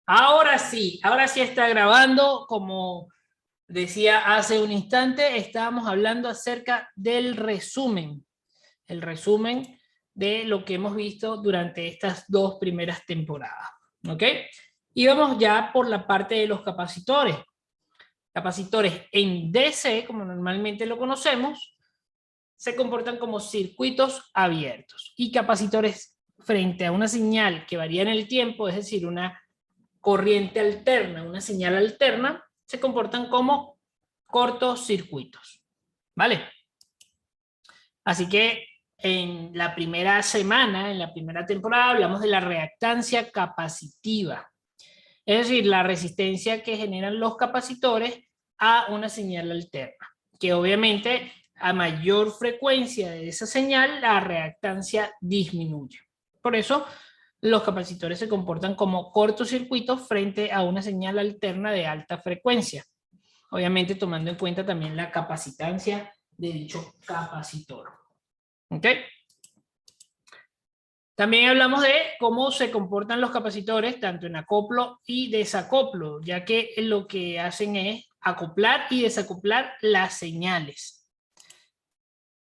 Ahora sí está grabando. Como decía hace un instante, estábamos hablando acerca del resumen, el resumen de lo que hemos visto durante estas dos primeras temporadas. ¿Ok? Y vamos ya por la parte de los capacitores. Capacitores en DC, como normalmente lo conocemos, se comportan como circuitos abiertos. Y capacitores frente a una señal que varía en el tiempo, es decir, una corriente alterna, una señal alterna, se comportan como cortocircuitos. ¿Vale? Así que en la primera semana, en la primera temporada, hablamos de la reactancia capacitiva. Es decir, la resistencia que generan los capacitores a una señal alterna, que obviamente a mayor frecuencia de esa señal, la reactancia disminuye. Por eso, los capacitores se comportan como cortocircuitos frente a una señal alterna de alta frecuencia, obviamente tomando en cuenta también la capacitancia de dicho capacitor. ¿Ok? También hablamos de cómo se comportan los capacitores tanto en acoplo y desacoplo, ya que lo que hacen es acoplar y desacoplar las señales.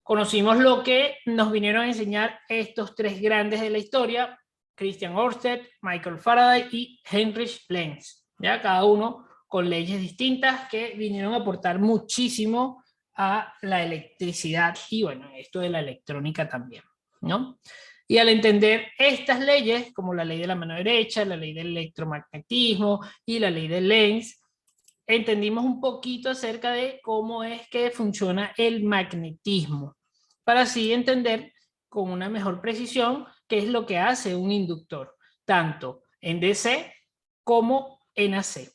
Conocimos lo que nos vinieron a enseñar estos tres grandes de la historia: Christian Ørsted, Michael Faraday y Heinrich Lenz, ¿ya? Cada uno con leyes distintas que vinieron a aportar muchísimo a la electricidad y bueno, esto de la electrónica también, ¿no? Y al entender estas leyes, como la ley de la mano derecha, la ley del electromagnetismo y la ley de Lenz, entendimos un poquito acerca de cómo es que funciona el magnetismo, para así entender con una mejor precisión qué es lo que hace un inductor, tanto en DC como en AC.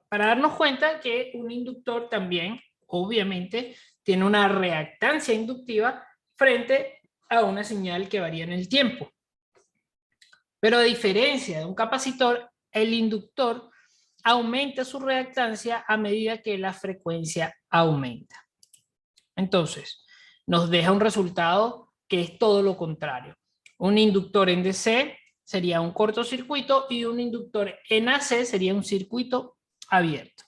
Para darnos cuenta que un inductor también, obviamente, tiene una reactancia inductiva frente a una señal que varía en el tiempo. Pero a diferencia de un capacitor, el inductor aumenta su reactancia a medida que la frecuencia aumenta. Entonces, nos deja un resultado que es todo lo contrario. Un inductor en DC sería un cortocircuito y un inductor en AC sería un circuito abierto.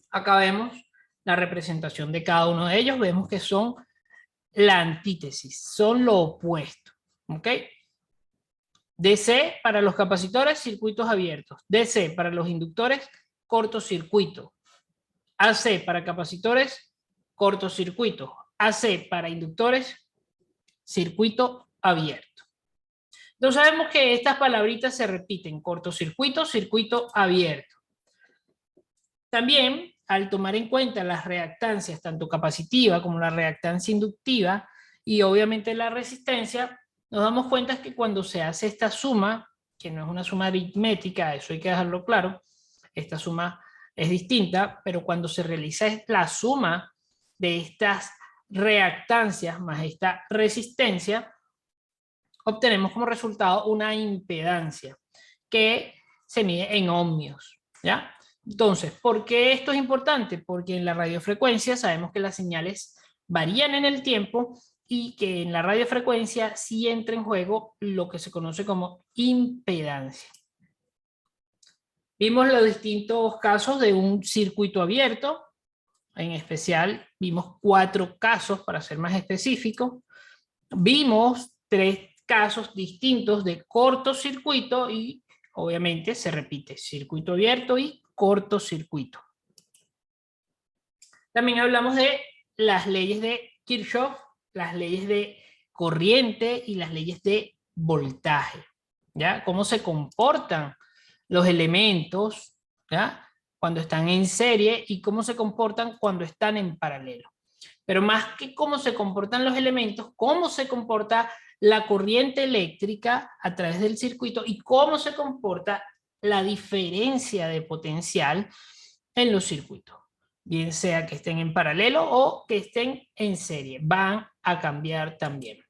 Acá vemos la representación de cada uno de ellos. Vemos que son la antítesis, son lo opuesto. ¿Ok? DC para los capacitores, circuitos abiertos. DC para los inductores, cortocircuito. AC para capacitores, cortocircuito. AC para inductores, circuito abierto. Entonces sabemos que estas palabritas se repiten: cortocircuito, circuito abierto. También, al tomar en cuenta las reactancias, tanto capacitiva como la reactancia inductiva, y obviamente la resistencia, nos damos cuenta que cuando se hace esta suma, que no es una suma aritmética, eso hay que dejarlo claro, esta suma es distinta, pero cuando se realiza la suma de estas reactancias más esta resistencia, obtenemos como resultado una impedancia que se mide en ohmios, ¿ya? Entonces, ¿por qué esto es importante? Porque en la radiofrecuencia sabemos que las señales varían en el tiempo y que en la radiofrecuencia sí entra en juego lo que se conoce como impedancia. Vimos los distintos casos de un circuito abierto, en especial vimos 4 casos para ser más específico. Vimos 3 casos distintos de cortocircuito y obviamente se repite circuito abierto y cortocircuito. También hablamos de las leyes de Kirchhoff, las leyes de corriente y las leyes de voltaje, ¿ya? Cómo se comportan los elementos, ¿ya? Cuando están en serie y cómo se comportan cuando están en paralelo. Pero más que cómo se comportan los elementos, cómo se comporta la corriente eléctrica a través del circuito y cómo se comporta la diferencia de potencial en los circuitos, bien sea que estén en paralelo o que estén en serie, van a cambiar también.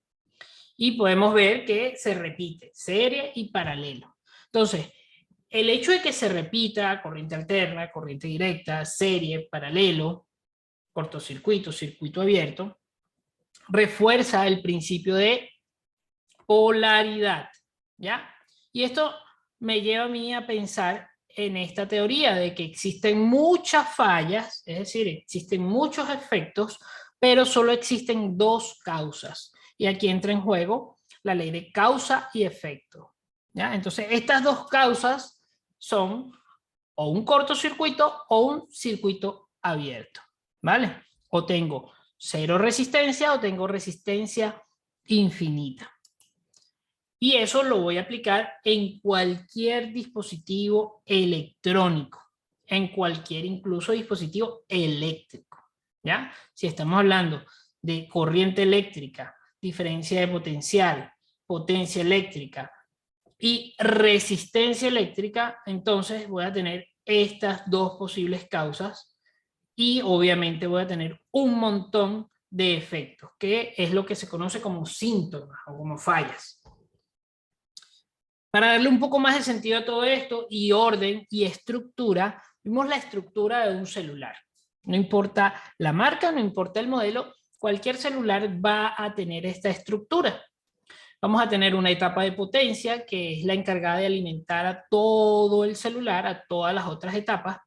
Y podemos ver que se repite serie y paralelo. Entonces, el hecho de que se repita corriente alterna, corriente directa, serie, paralelo, cortocircuito, circuito abierto, refuerza el principio de polaridad, ¿ya? Y esto me lleva a mí a pensar en esta teoría de que existen muchas fallas, es decir, existen muchos efectos, pero solo existen dos causas. Y aquí entra en juego la ley de causa y efecto. ¿Ya? Entonces, estas dos causas son o un cortocircuito o un circuito abierto. ¿Vale? O tengo cero resistencia o tengo resistencia infinita. Y eso lo voy a aplicar en cualquier dispositivo electrónico, en cualquier incluso dispositivo eléctrico, ¿ya? Si estamos hablando de corriente eléctrica, diferencia de potencial, potencia eléctrica y resistencia eléctrica, entonces voy a tener estas dos posibles causas y obviamente voy a tener un montón de efectos, que es lo que se conoce como síntomas o como fallas. Para darle un poco más de sentido a todo esto y orden y estructura, vimos la estructura de un celular. No importa la marca, no importa el modelo, cualquier celular va a tener esta estructura. Vamos a tener una etapa de potencia, que es la encargada de alimentar a todo el celular, a todas las otras etapas.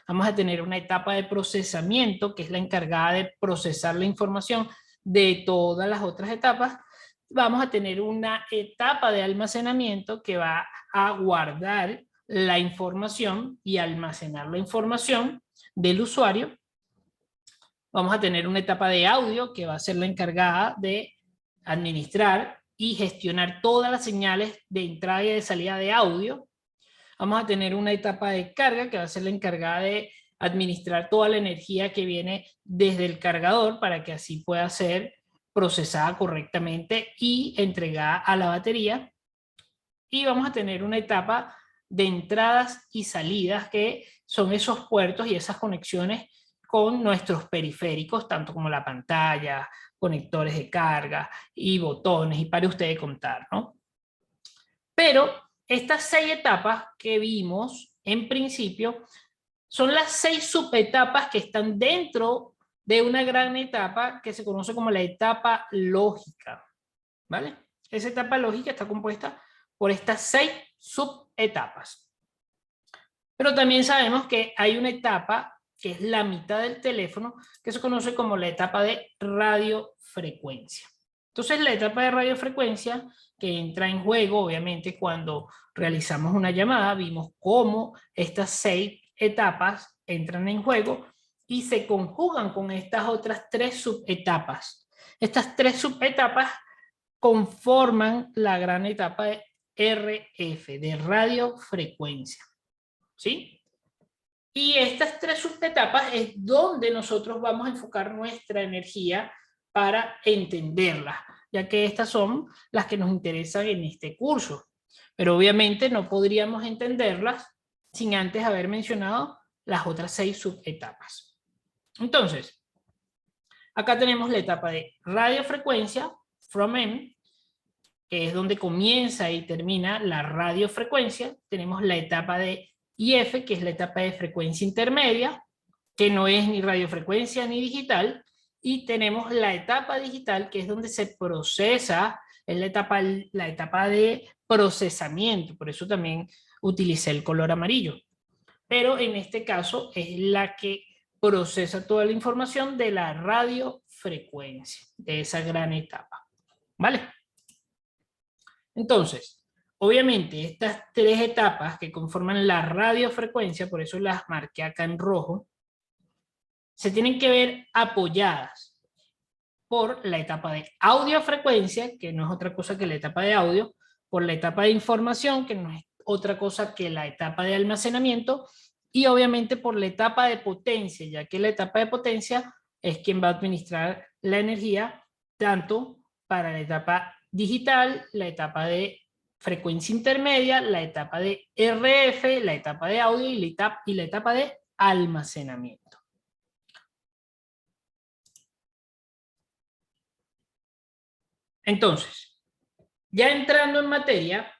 Vamos a tener una etapa de procesamiento, que es la encargada de procesar la información de todas las otras etapas. Vamos a tener una etapa de almacenamiento que va a guardar la información y almacenar la información del usuario. Vamos a tener una etapa de audio que va a ser la encargada de administrar y gestionar todas las señales de entrada y de salida de audio. Vamos a tener una etapa de carga que va a ser la encargada de administrar toda la energía que viene desde el cargador para que así pueda ser procesada correctamente y entregada a la batería. Y vamos a tener una etapa de entradas y salidas, que son esos puertos y esas conexiones con nuestros periféricos, tanto como la pantalla, conectores de carga y botones, y para ustedes contar, ¿no? Pero estas 6 etapas que vimos en principio son las 6 subetapas que están dentro de una gran etapa que se conoce como la etapa lógica, ¿vale? Esa etapa lógica está compuesta por estas 6 subetapas. Pero también sabemos que hay una etapa que es la mitad del teléfono, que se conoce como la etapa de radiofrecuencia. Entonces, la etapa de radiofrecuencia, que entra en juego, obviamente, cuando realizamos una llamada, vimos cómo estas 6 etapas entran en juego y se conjugan con estas otras 3 subetapas. Estas 3 subetapas conforman la gran etapa de RF, de radiofrecuencia. ¿Sí? Y estas 3 subetapas es donde nosotros vamos a enfocar nuestra energía para entenderlas, ya que estas son las que nos interesan en este curso. Pero obviamente no podríamos entenderlas sin antes haber mencionado las otras 6 subetapas. Entonces, acá tenemos la etapa de radiofrecuencia, from M, que es donde comienza y termina la radiofrecuencia. Tenemos la etapa de IF, que es la etapa de frecuencia intermedia, que no es ni radiofrecuencia ni digital, y tenemos la etapa digital, que es donde se procesa, es la etapa de procesamiento, por eso también utilicé el color amarillo. Pero en este caso es la que procesa toda la información de la radiofrecuencia, de esa gran etapa. ¿Vale? Entonces, obviamente estas 3 etapas que conforman la radiofrecuencia, por eso las marqué acá en rojo, se tienen que ver apoyadas por la etapa de audiofrecuencia, que no es otra cosa que la etapa de audio, por la etapa de información, que no es otra cosa que la etapa de almacenamiento, y obviamente por la etapa de potencia, ya que la etapa de potencia es quien va a administrar la energía tanto para la etapa digital, la etapa de frecuencia intermedia, la etapa de RF, la etapa de audio y la etapa de almacenamiento. Entonces, ya entrando en materia,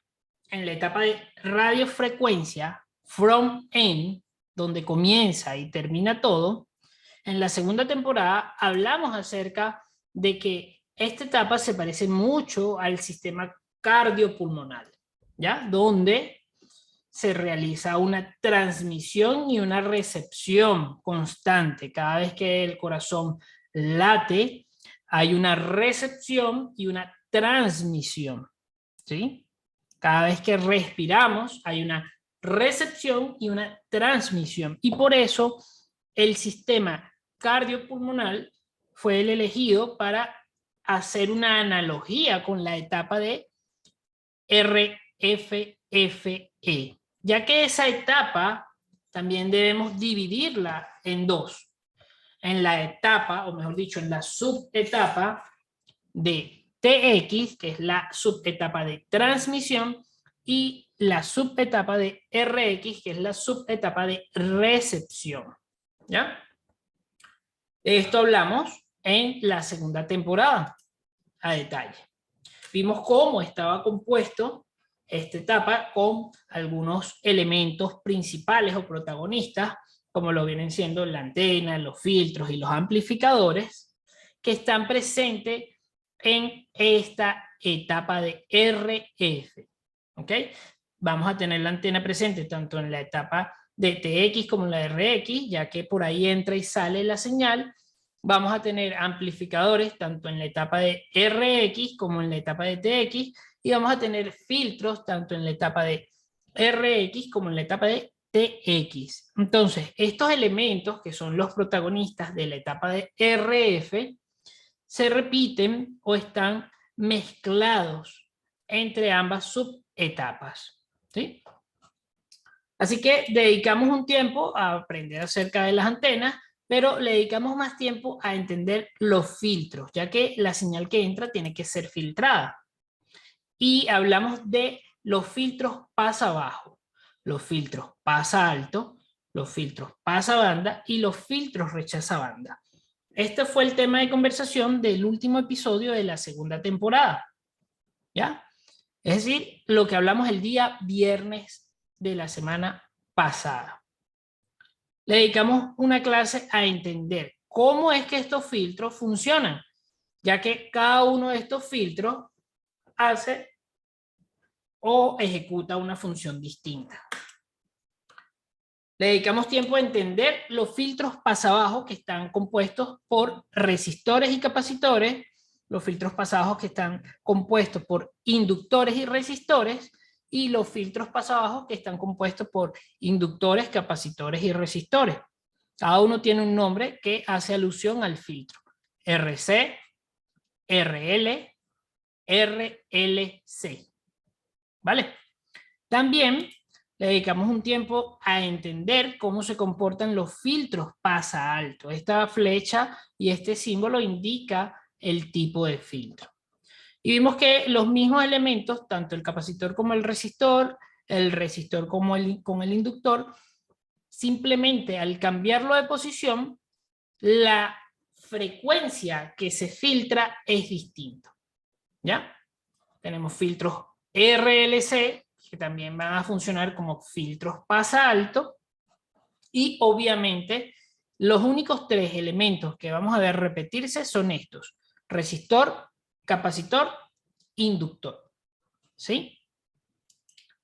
en la etapa de radiofrecuencia, from N, donde comienza y termina todo, en la segunda temporada hablamos acerca de que esta etapa se parece mucho al sistema cardiopulmonar, ¿ya? Donde se realiza una transmisión y una recepción constante. Cada vez que el corazón late, hay una recepción y una transmisión, ¿sí? Cada vez que respiramos, hay una recepción y una transmisión. Y por eso el sistema cardiopulmonar fue el elegido para hacer una analogía con la etapa de RFFE, ya que esa etapa también debemos dividirla en dos. En la etapa, o mejor dicho, en la subetapa de TX, que es la subetapa de transmisión, y la subetapa de RX, que es la subetapa de recepción. ¿Ya? De esto hablamos en la segunda temporada a detalle. Vimos cómo estaba compuesto esta etapa con algunos elementos principales o protagonistas, como lo vienen siendo la antena, los filtros y los amplificadores, que están presentes en esta etapa de RF. ¿Ok? Vamos a tener la antena presente tanto en la etapa de TX como en la RX, ya que por ahí entra y sale la señal. Vamos a tener amplificadores tanto en la etapa de RX como en la etapa de TX, y vamos a tener filtros tanto en la etapa de RX como en la etapa de TX. Entonces, estos elementos que son los protagonistas de la etapa de RF se repiten o están mezclados entre ambas subetapas, ¿sí? Así que dedicamos un tiempo a aprender acerca de las antenas, pero le dedicamos más tiempo a entender los filtros, ya que la señal que entra tiene que ser filtrada. Y hablamos de los filtros pasa bajo, los filtros pasa alto, los filtros pasa banda y los filtros rechaza banda. Este fue el tema de conversación del último episodio de la segunda temporada, ¿ya? Es decir, lo que hablamos el día viernes de la semana pasada. Le dedicamos una clase a entender cómo es que estos filtros funcionan, ya que cada uno de estos filtros hace o ejecuta una función distinta. Le dedicamos tiempo a entender los filtros pasabajo que están compuestos por resistores y capacitores, los filtros pasabajos que están compuestos por inductores y resistores, y los filtros pasabajos que están compuestos por inductores, capacitores y resistores. Cada uno tiene un nombre que hace alusión al filtro. RC, RL, RLC. ¿Vale? También le dedicamos un tiempo a entender cómo se comportan los filtros pasa alto. Esta flecha y este símbolo indica el tipo de filtro. Y vimos que los mismos elementos, tanto el capacitor como el resistor como con el inductor, simplemente al cambiarlo de posición, la frecuencia que se filtra es distinta. ¿Ya? Tenemos filtros RLC, que también van a funcionar como filtros pasa alto, y obviamente los únicos tres elementos que vamos a ver repetirse son estos: resistor, capacitor, inductor, ¿sí?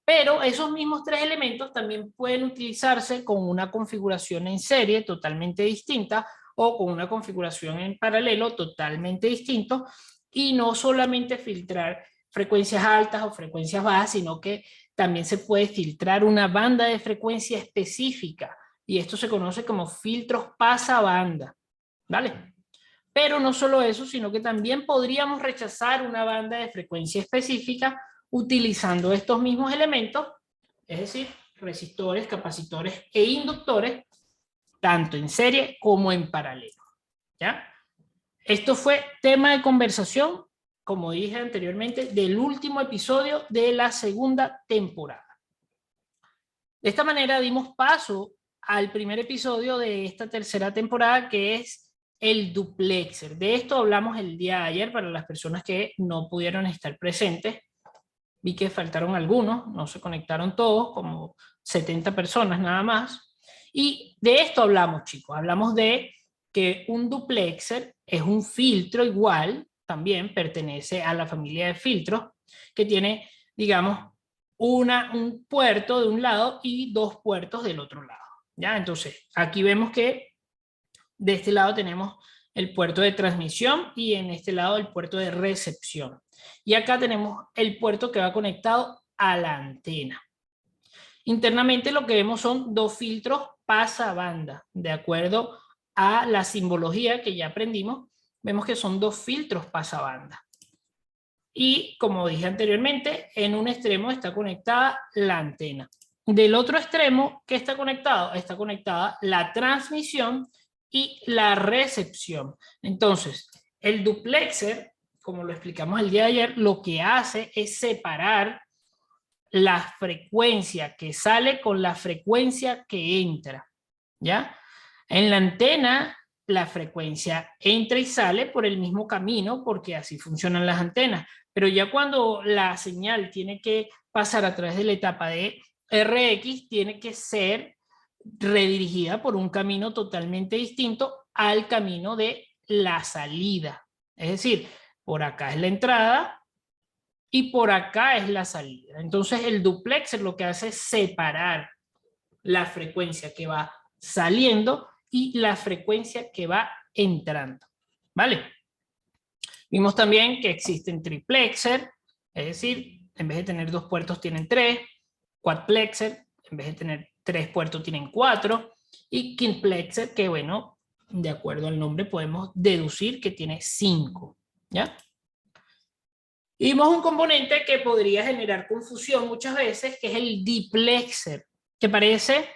Pero esos mismos tres elementos también pueden utilizarse con una configuración en serie totalmente distinta o con una configuración en paralelo totalmente distinto, y no solamente filtrar frecuencias altas o frecuencias bajas, sino que también se puede filtrar una banda de frecuencia específica, y esto se conoce como filtros pasabanda, ¿vale? Pero no solo eso, sino que también podríamos rechazar una banda de frecuencia específica utilizando estos mismos elementos, es decir, resistores, capacitores e inductores, tanto en serie como en paralelo, ¿ya? Esto fue tema de conversación, como dije anteriormente, del último episodio de la segunda temporada. De esta manera dimos paso al primer episodio de esta tercera temporada, que es el duplexer. De esto hablamos el día de ayer para las personas que no pudieron estar presentes. Vi que faltaron algunos, no se conectaron todos, como 70 personas nada más. Y de esto hablamos, chicos. Hablamos de que un duplexer es un filtro igual, también pertenece a la familia de filtros, que tiene, digamos, un puerto de un lado y 2 puertos del otro lado. ¿Ya? Entonces, aquí vemos que de este lado tenemos el puerto de transmisión y en este lado el puerto de recepción. Y acá tenemos el puerto que va conectado a la antena. Internamente lo que vemos son 2 filtros pasabanda, de acuerdo a la simbología que ya aprendimos, vemos que son 2 filtros pasabanda. Y como dije anteriormente, en un extremo está conectada la antena. Del otro extremo, ¿qué está conectado? Está conectada la transmisión y la recepción. Entonces, el duplexer, como lo explicamos el día de ayer, lo que hace es separar la frecuencia que sale con la frecuencia que entra, ¿ya? En la antena, la frecuencia entra y sale por el mismo camino, porque así funcionan las antenas, pero ya cuando la señal tiene que pasar a través de la etapa de RX, tiene que ser redirigida por un camino totalmente distinto al camino de la salida. Es decir, por acá es la entrada, y por acá es la salida. Entonces el duplexer lo que hace es separar la frecuencia que va saliendo y la frecuencia que va entrando. ¿Vale? Vimos también que existen triplexer, es decir, en vez de tener 2 puertos tienen 3, quadplexer, en vez de tener 3 puertos tienen 4, y quinplexer, que bueno, de acuerdo al nombre podemos deducir que tiene 5. ¿Ya? Y vimos un componente que podría generar confusión muchas veces, que es el diplexer, que parece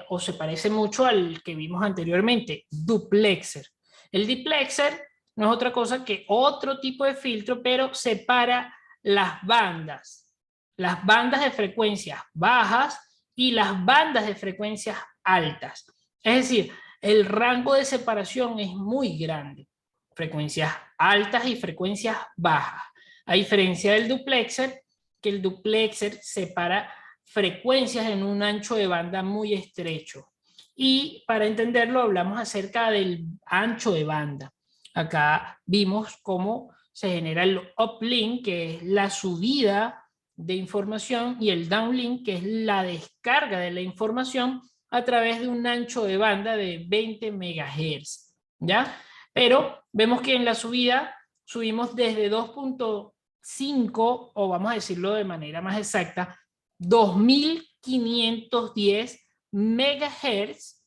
o se parece mucho al que vimos anteriormente, duplexer. El diplexer no es otra cosa que otro tipo de filtro, pero separa las bandas de frecuencias bajas y las bandas de frecuencias altas. Es decir, el rango de separación es muy grande. Frecuencias altas y frecuencias bajas. A diferencia del duplexer, que el duplexer separa frecuencias en un ancho de banda muy estrecho. Y para entenderlo hablamos acerca del ancho de banda. Acá vimos cómo se genera el uplink, que es la subida de información, y el downlink, que es la descarga de la información a través de un ancho de banda de 20 MHz. ¿Ya? Pero vemos que en la subida subimos desde 2.5, o vamos a decirlo de manera más exacta, 2510 MHz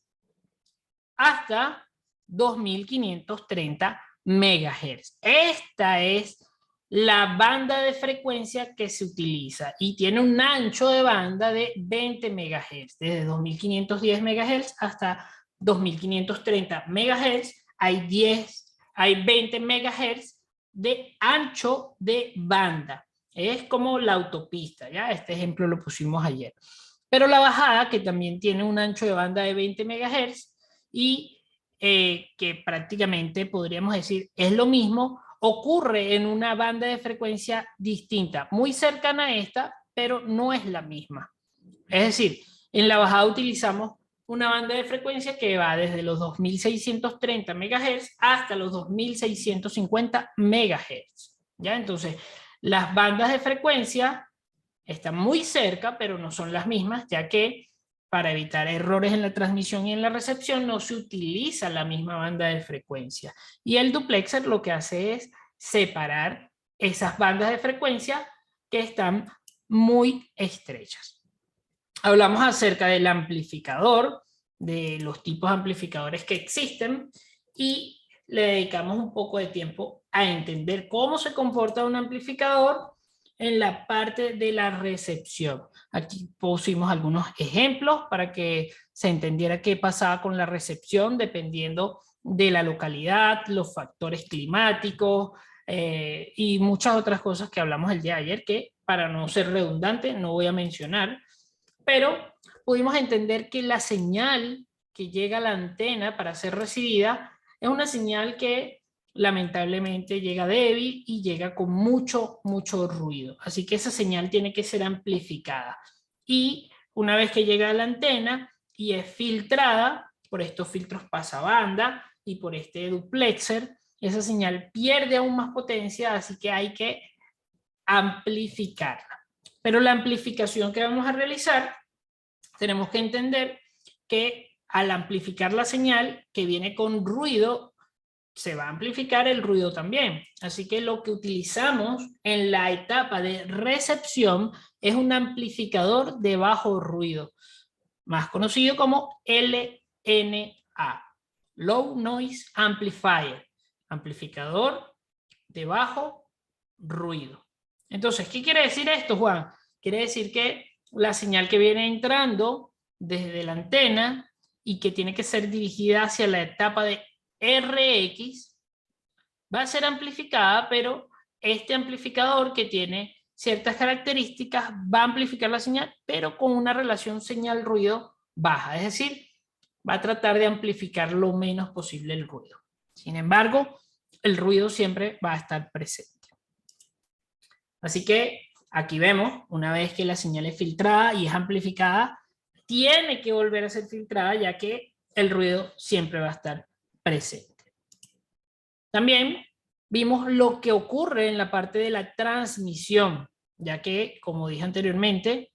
hasta 2530 MHz. Esta es la banda de frecuencia que se utiliza y tiene un ancho de banda de 20 MHz, desde 2510 MHz hasta 2530 MHz. Hay 20 MHz de ancho de banda. Es como la autopista, ¿ya? Este ejemplo lo pusimos ayer. Pero la bajada, que también tiene un ancho de banda de 20 MHz y que prácticamente podríamos decir es lo mismo, ocurre en una banda de frecuencia distinta, muy cercana a esta, pero no es la misma. Es decir, en la bajada utilizamos una banda de frecuencia que va desde los 2630 MHz hasta los 2650 MHz. ¿Ya? Entonces, las bandas de frecuencia están muy cerca, pero no son las mismas, ya que para evitar errores en la transmisión y en la recepción no se utiliza la misma banda de frecuencia. Y el duplexer lo que hace es separar esas bandas de frecuencia que están muy estrechas. Hablamos acerca del amplificador, de los tipos de amplificadores que existen, y le dedicamos un poco de tiempo a entender cómo se comporta un amplificador en la parte de la recepción. Aquí pusimos algunos ejemplos para que se entendiera qué pasaba con la recepción dependiendo de la localidad, los factores climáticos y muchas otras cosas que hablamos el día de ayer, que para no ser redundante no voy a mencionar. Pero pudimos entender que la señal que llega a la antena para ser recibida es una señal que lamentablemente llega débil y llega con mucho ruido. Así que esa señal tiene que ser amplificada. Y una vez que llega a la antena y es filtrada por estos filtros pasabanda y por este duplexer, esa señal pierde aún más potencia, así que hay que amplificarla. Pero la amplificación que vamos a realizar, tenemos que entender que al amplificar la señal que viene con ruido, se va a amplificar el ruido también. Así que lo que utilizamos en la etapa de recepción es un amplificador de bajo ruido, más conocido como LNA, Low Noise Amplifier, amplificador de bajo ruido. Entonces, ¿qué quiere decir esto, Juan? Quiere decir que la señal que viene entrando desde la antena y que tiene que ser dirigida hacia la etapa de RX va a ser amplificada, pero este amplificador que tiene ciertas características va a amplificar la señal, pero con una relación señal-ruido baja, es decir, va a tratar de amplificar lo menos posible el ruido. Sin embargo, el ruido siempre va a estar presente. Así que aquí vemos, una vez que la señal es filtrada y es amplificada, tiene que volver a ser filtrada, ya que el ruido siempre va a estar presente. También vimos lo que ocurre en la parte de la transmisión, ya que, como dije anteriormente,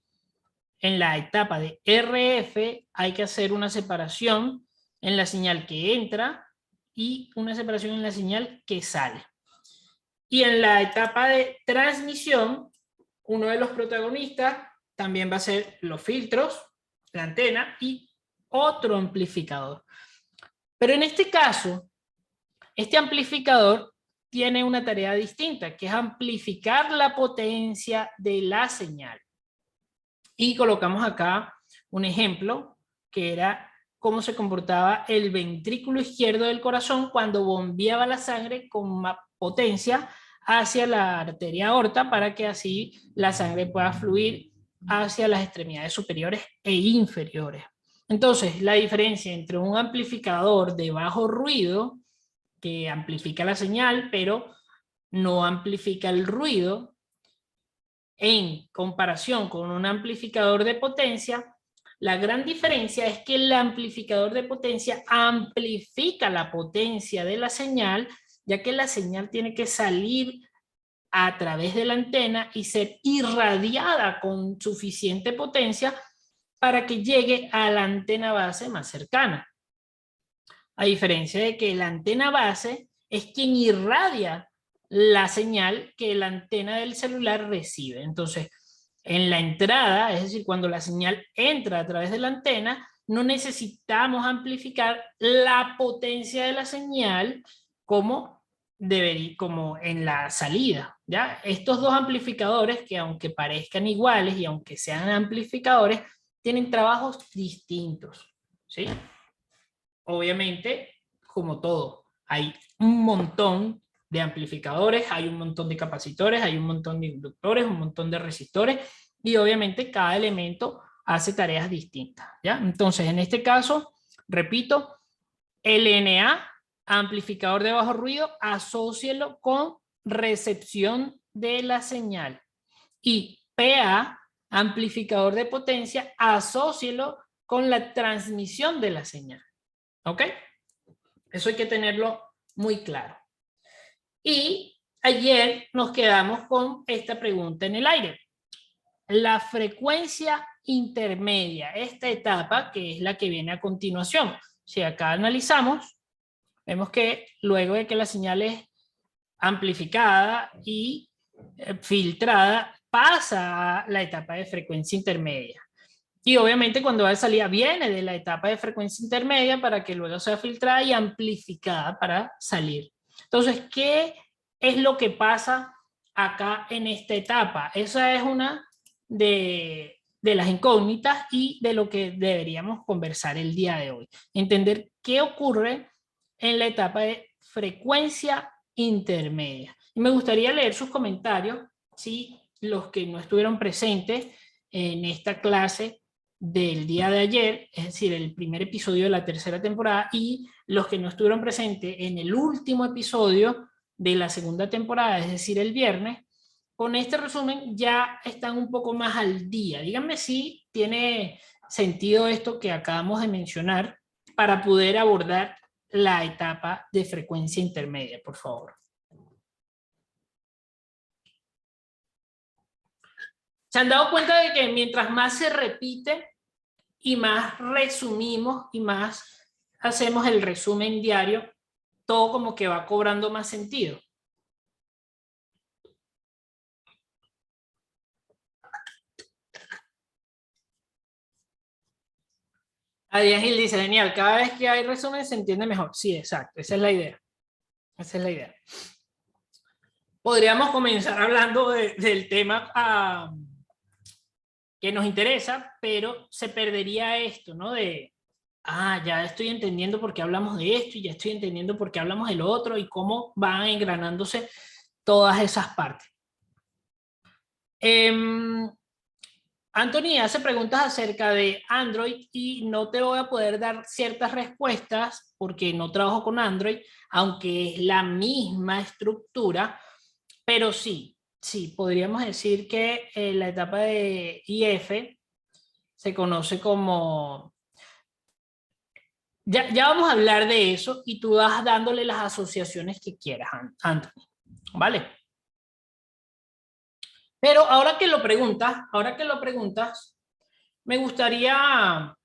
en la etapa de RF hay que hacer una separación en la señal que entra y una separación en la señal que sale. Y en la etapa de transmisión, uno de los protagonistas también va a ser los filtros, la antena y otro amplificador. Pero en este caso, este amplificador tiene una tarea distinta, que es amplificar la potencia de la señal. Y colocamos acá un ejemplo, que era cómo se comportaba el ventrículo izquierdo del corazón cuando bombeaba la sangre con más potencia hacia la arteria aorta para que así la sangre pueda fluir hacia las extremidades superiores e inferiores. Entonces, la diferencia entre un amplificador de bajo ruido, que amplifica la señal, pero no amplifica el ruido, en comparación con un amplificador de potencia, la gran diferencia es que el amplificador de potencia amplifica la potencia de la señal, ya que la señal tiene que salir a través de la antena y ser irradiada con suficiente potencia para que llegue a la antena base más cercana. A diferencia de que la antena base es quien irradia la señal que la antena del celular recibe. Entonces, en la entrada, es decir, cuando la señal entra a través de la antena, no necesitamos amplificar la potencia de la señal como en la salida, ¿ya? Estos dos amplificadores, que aunque parezcan iguales y aunque sean amplificadores, tienen trabajos distintos, ¿sí? Obviamente, como todo, hay un montón de amplificadores, hay un montón de capacitores, hay un montón de inductores, un montón de resistores, y obviamente cada elemento hace tareas distintas, ¿ya? Entonces, en este caso, repito, LNA, amplificador de bajo ruido, asócielo con recepción de la señal. Y PA, amplificador de potencia, asócielo con la transmisión de la señal. ¿Ok? Eso hay que tenerlo muy claro. Y ayer nos quedamos con esta pregunta en el aire. La frecuencia intermedia, esta etapa que es la que viene a continuación. Si acá analizamos, vemos que luego de que la señal es amplificada y filtrada, pasa a la etapa de frecuencia intermedia. Y obviamente cuando va de salida viene de la etapa de frecuencia intermedia para que luego sea filtrada y amplificada para salir. Entonces, ¿qué es lo que pasa acá en esta etapa? Esa es una de las incógnitas y de lo que deberíamos conversar el día de hoy. Entender qué ocurre en la etapa de frecuencia intermedia. Y me gustaría leer sus comentarios, si los que no estuvieron presentes en esta clase del día de ayer, es decir, el primer episodio de la tercera temporada, y los que no estuvieron presentes en el último episodio de la segunda temporada, es decir, el viernes, con este resumen ya están un poco más al día. Díganme si tiene sentido esto que acabamos de mencionar para poder abordar la etapa de frecuencia intermedia, por favor. ¿Se han dado cuenta de que mientras más se repite y más resumimos y más hacemos el resumen diario, todo como que va cobrando más sentido? Adrián Gil dice, genial, cada vez que hay resumen se entiende mejor. Sí, exacto, esa es la idea. Esa es la idea. Podríamos comenzar hablando del tema que nos interesa, pero se perdería esto, ¿no? Ya estoy entendiendo por qué hablamos de esto y ya estoy entendiendo por qué hablamos del otro y cómo van engranándose todas esas partes. Anthony hace preguntas acerca de Android y no te voy a poder dar ciertas respuestas porque no trabajo con Android, aunque es la misma estructura, pero sí, podríamos decir que la etapa de IF se conoce como... Ya vamos a hablar de eso y tú vas dándole las asociaciones que quieras, Anthony, ¿vale? Pero ahora que lo preguntas, me gustaría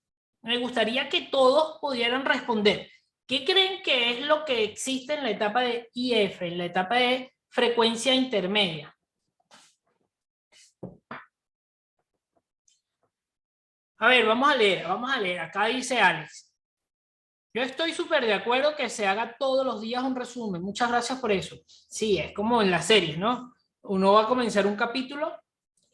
que todos pudieran responder. ¿Qué creen que es lo que existe en la etapa de IF, en la etapa de frecuencia intermedia? A ver, vamos a leer. Acá dice Alex. Yo estoy súper de acuerdo que se haga todos los días un resumen. Muchas gracias por eso. Sí, es como en las series, ¿no? Uno va a comenzar un capítulo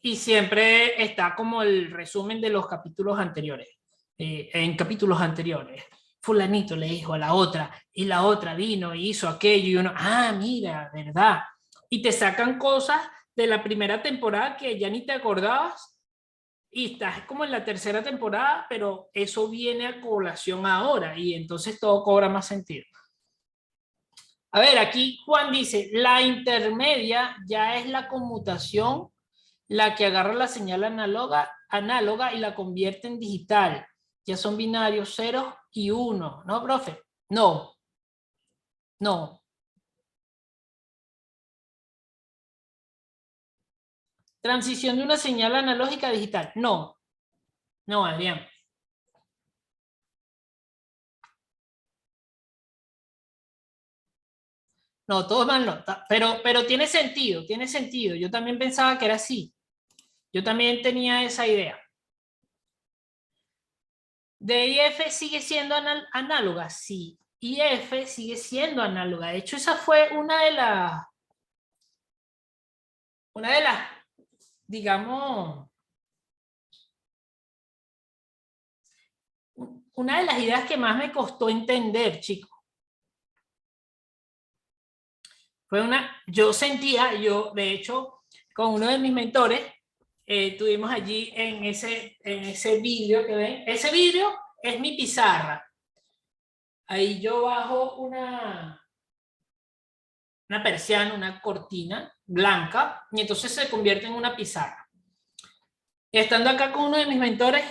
y siempre está como el resumen de los capítulos anteriores. En capítulos anteriores. Fulanito le dijo a la otra y la otra vino y hizo aquello y uno, mira, ¿verdad? Y te sacan cosas de la primera temporada que ya ni te acordabas y estás como en la tercera temporada, pero eso viene a colación ahora y entonces todo cobra más sentido. A ver, aquí Juan dice, la intermedia ya es la conmutación, la que agarra la señal análoga y la convierte en digital. Ya son binarios 0 y 1, ¿no, profe? No. Transición de una señal analógica a digital. No, Adrián. No, todos mal no. Pero tiene sentido. Yo también pensaba que era así. Yo también tenía esa idea. ¿De IF sigue siendo análoga? Sí. IF sigue siendo análoga. De hecho, esa fue una de las, digamos, una de las ideas que más me costó entender, chicos. Yo de hecho, con uno de mis mentores, tuvimos allí en ese vídeo que ven, ese vídeo es mi pizarra. Ahí yo bajo una persiana, una cortina blanca, y entonces se convierte en una pizarra. Y estando acá con uno de mis mentores,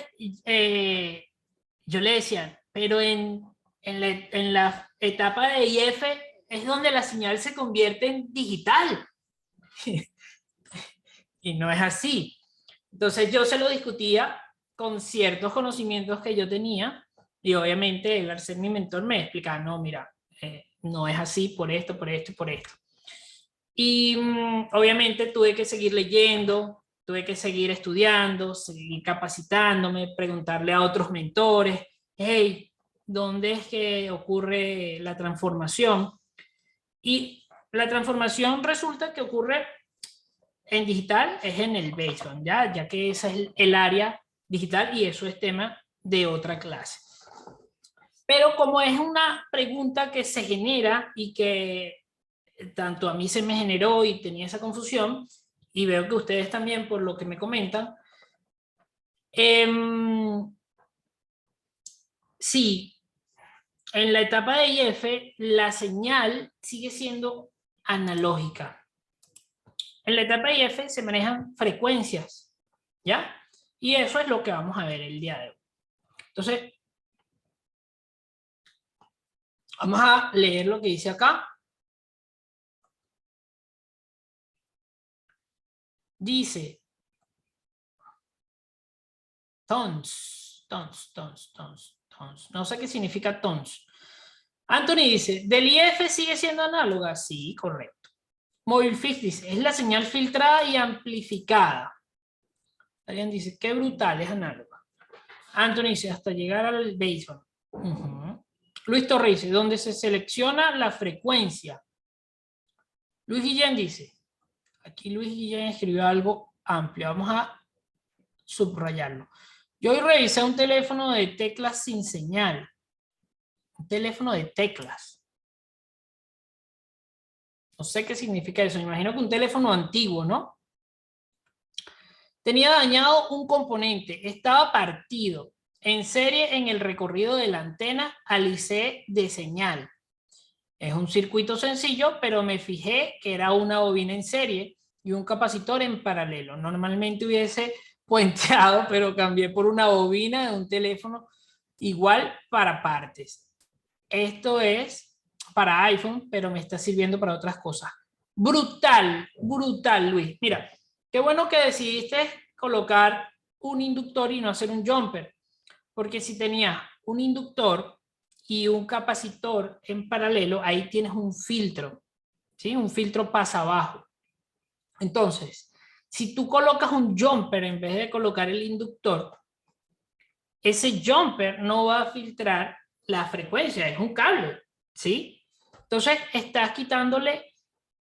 yo le decía, pero en la etapa de IF es donde la señal se convierte en digital. Y no es así. Entonces yo se lo discutía con ciertos conocimientos que yo tenía y obviamente él, al ser mi mentor, me explicaba, no, mira, no es así por esto, por esto y por esto. Y obviamente tuve que seguir leyendo, tuve que seguir estudiando, seguir capacitándome, preguntarle a otros mentores, hey, ¿dónde es que ocurre la transformación? Y la transformación resulta que ocurre en digital, es en el baseband, ya que esa es el área digital y eso es tema de otra clase. Pero como es una pregunta que se genera y que tanto a mí se me generó y tenía esa confusión, y veo que ustedes también por lo que me comentan, sí, en la etapa de IF la señal sigue siendo analógica. En la etapa de IF se manejan frecuencias, ¿ya? Y eso es lo que vamos a ver el día de hoy. Entonces, vamos a leer lo que dice acá. Dice, Tons. No sé qué significa tons. Anthony dice, ¿del IF sigue siendo análoga? Sí, correcto. Mobilfix dice, es la señal filtrada y amplificada. Arián dice, qué brutal, es análoga. Anthony dice, hasta llegar al baseband. Luis Torres dice, donde se selecciona la frecuencia. Luis Guillén dice, aquí Luis Guillén escribió algo amplio, vamos a subrayarlo. Yo hoy revisé un teléfono de teclas sin señal. Un teléfono de teclas. No sé qué significa eso. Me imagino que un teléfono antiguo, ¿no? Tenía dañado un componente. Estaba partido en serie en el recorrido de la antena al IC de señal. Es un circuito sencillo, pero me fijé que era una bobina en serie y un capacitor en paralelo. Normalmente hubiese puenteado, pero cambié por una bobina de un teléfono igual para partes. Esto es para iPhone, pero me está sirviendo para otras cosas. Brutal, brutal, Luis. Mira, qué bueno que decidiste colocar un inductor y no hacer un jumper, porque si tenías un inductor y un capacitor en paralelo, ahí tienes un filtro, ¿sí? Un filtro pasa abajo. Entonces, si tú colocas un jumper en vez de colocar el inductor, ese jumper no va a filtrar la frecuencia, es un cable, ¿sí? Entonces, estás quitándole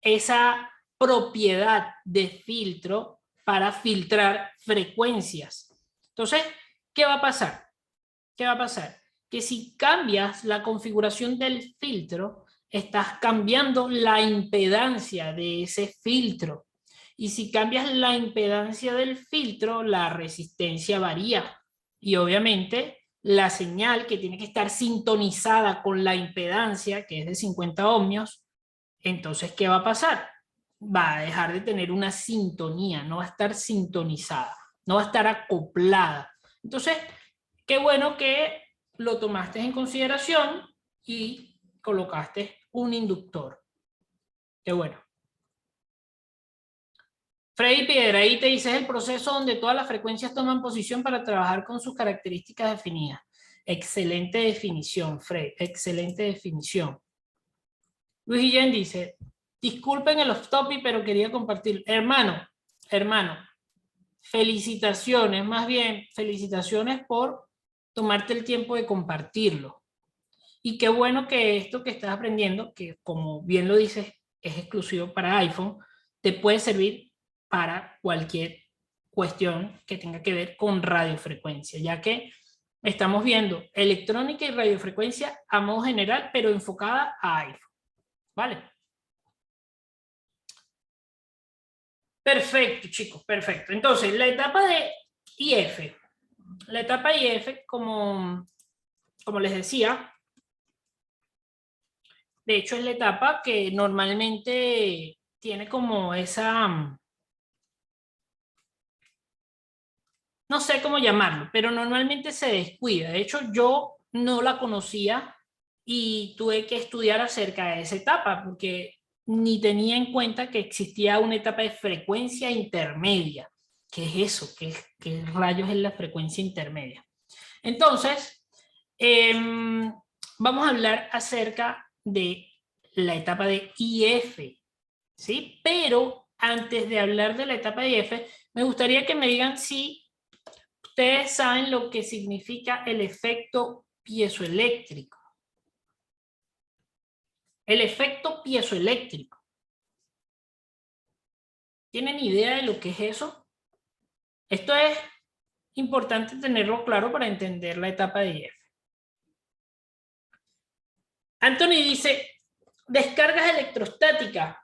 esa propiedad de filtro para filtrar frecuencias. Entonces, ¿qué va a pasar? ¿Qué va a pasar? Que si cambias la configuración del filtro, estás cambiando la impedancia de ese filtro. Y si cambias la impedancia del filtro, la resistencia varía. Y obviamente la señal que tiene que estar sintonizada con la impedancia, que es de 50 ohmios, entonces, ¿qué va a pasar? Va a dejar de tener una sintonía, no va a estar sintonizada, no va a estar acoplada. Entonces, qué bueno que lo tomaste en consideración y colocaste un inductor. Qué bueno. Freddy Piedra, ahí te dice, es el proceso donde todas las frecuencias toman posición para trabajar con sus características definidas. Excelente definición, Fred, excelente definición. Luis Guillén dice, disculpen el off topic, pero quería compartir. Hermano, felicitaciones, más bien, felicitaciones por tomarte el tiempo de compartirlo. Y qué bueno que esto que estás aprendiendo, que como bien lo dices, es exclusivo para iPhone, te puede servir para cualquier cuestión que tenga que ver con radiofrecuencia, ya que estamos viendo electrónica y radiofrecuencia a modo general, pero enfocada a iPhone. ¿Vale? Perfecto, chicos, perfecto. Entonces, la etapa de IF. La etapa IF, como les decía, de hecho es la etapa que normalmente tiene como esa, no sé cómo llamarlo, pero normalmente se descuida. De hecho, yo no la conocía y tuve que estudiar acerca de esa etapa porque ni tenía en cuenta que existía una etapa de frecuencia intermedia. ¿Qué es eso? ¿Qué rayos es la frecuencia intermedia? Entonces, vamos a hablar acerca de la etapa de IF, ¿sí? Pero antes de hablar de la etapa de IF, me gustaría que me digan si ustedes saben lo que significa el efecto piezoeléctrico. El efecto piezoeléctrico. ¿Tienen idea de lo que es eso? Esto es importante tenerlo claro para entender la etapa de IF. Anthony dice, descargas electrostáticas.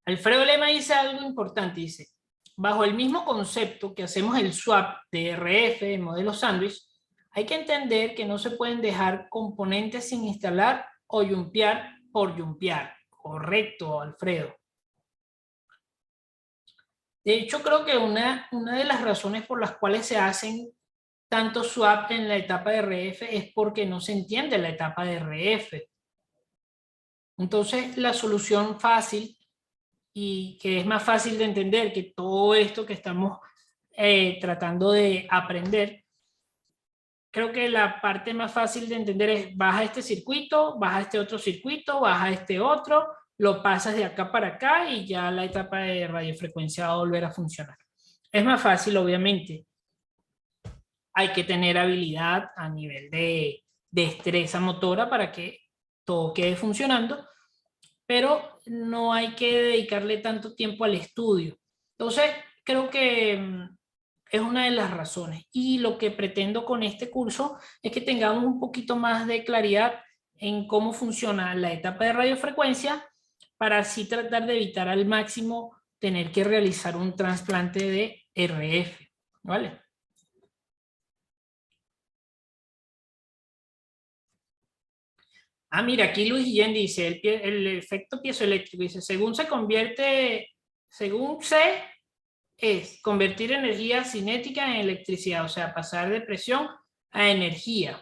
Alfredo Lema dice algo importante, dice, bajo el mismo concepto que hacemos el swap de RF en modelo sándwich, hay que entender que no se pueden dejar componentes sin instalar o jumpear por jumpear. Correcto, Alfredo. De hecho, creo que una de las razones por las cuales se hacen tanto swap en la etapa de RF es porque no se entiende la etapa de RF. Entonces, la solución fácil y que es más fácil de entender que todo esto que estamos tratando de aprender, creo que la parte más fácil de entender es baja este circuito, baja este otro circuito, baja este otro, lo pasas de acá para acá y ya la etapa de radiofrecuencia va a volver a funcionar. Es más fácil, obviamente. Hay que tener habilidad a nivel de destreza motora para que todo quede funcionando, pero no hay que dedicarle tanto tiempo al estudio. Entonces, creo que es una de las razones. Y lo que pretendo con este curso es que tengamos un poquito más de claridad en cómo funciona la etapa de radiofrecuencia para así tratar de evitar al máximo tener que realizar un trasplante de RF, ¿vale? Ah, mira, aquí Luis Guillén dice, el efecto piezoeléctrico, dice, según sé, es convertir energía cinética en electricidad, o sea, pasar de presión a energía.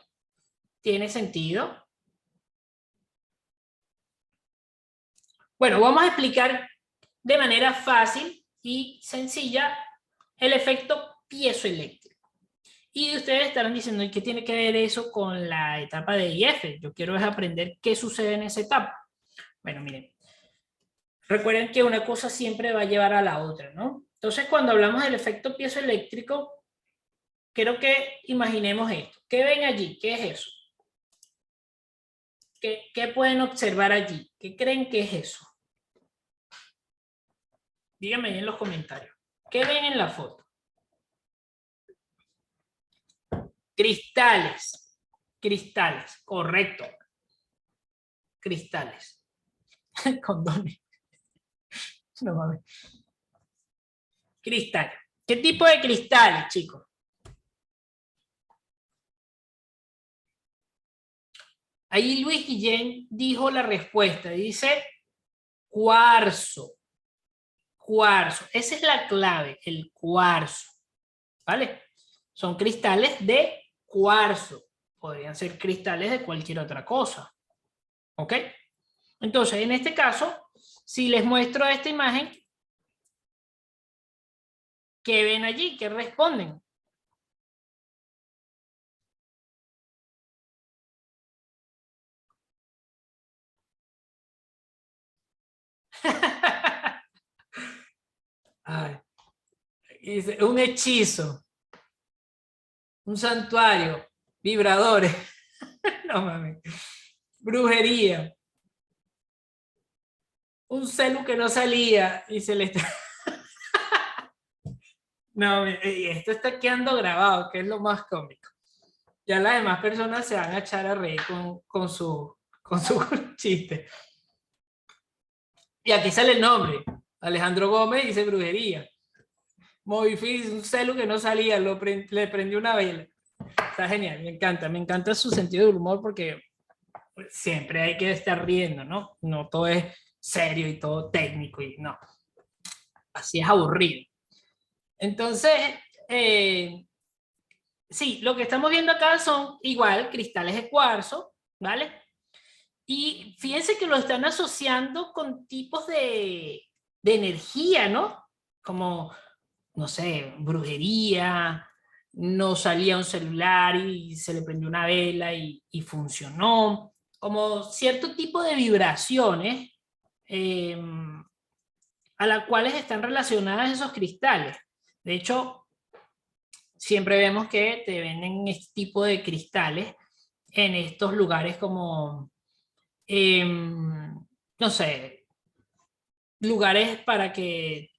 ¿Tiene sentido? Bueno, vamos a explicar de manera fácil y sencilla el efecto piezoeléctrico. Y ustedes estarán diciendo, ¿y qué tiene que ver eso con la etapa de IF? Yo quiero es aprender qué sucede en esa etapa. Bueno, miren, recuerden que una cosa siempre va a llevar a la otra, ¿no? Entonces, cuando hablamos del efecto piezoeléctrico, quiero que imaginemos esto. ¿Qué ven allí? ¿Qué es eso? ¿Qué pueden observar allí? ¿Qué creen que es eso? Díganme ahí en los comentarios. ¿Qué ven en la foto? Cristales. Cristales, correcto. Cristales. Condones. No mames. Cristales. ¿Qué tipo de cristales, chicos? Ahí Luis Guillén dijo la respuesta. Dice cuarzo. Cuarzo. Esa es la clave, el cuarzo. ¿Vale? Son cristales de cuarzo. Podrían ser cristales de cualquier otra cosa. ¿Ok? Entonces, en este caso, si les muestro esta imagen, ¿qué ven allí? ¿Qué responden? Ay, un hechizo, un santuario, vibradores, no mames, brujería, un celu que no salía y se le está... No, esto está quedando grabado, que es lo más cómico. Ya las demás personas se van a echar a reír con su chiste. Y aquí sale el nombre. Alejandro Gómez dice brujería. Movifis, un celu que no salía, le prendió una vela. Está genial, me encanta su sentido del humor porque siempre hay que estar riendo, ¿no? No todo es serio y todo técnico y no. Así es aburrido. Entonces, sí, lo que estamos viendo acá son igual cristales de cuarzo, ¿vale? Y fíjense que lo están asociando con tipos de energía, ¿no? Como, no sé, brujería, no salía un celular y se le prendió una vela y funcionó, como cierto tipo de vibraciones eh, a las cuales están relacionadas esos cristales. De hecho, siempre vemos que te venden este tipo de cristales en estos lugares como, no sé, lugares para que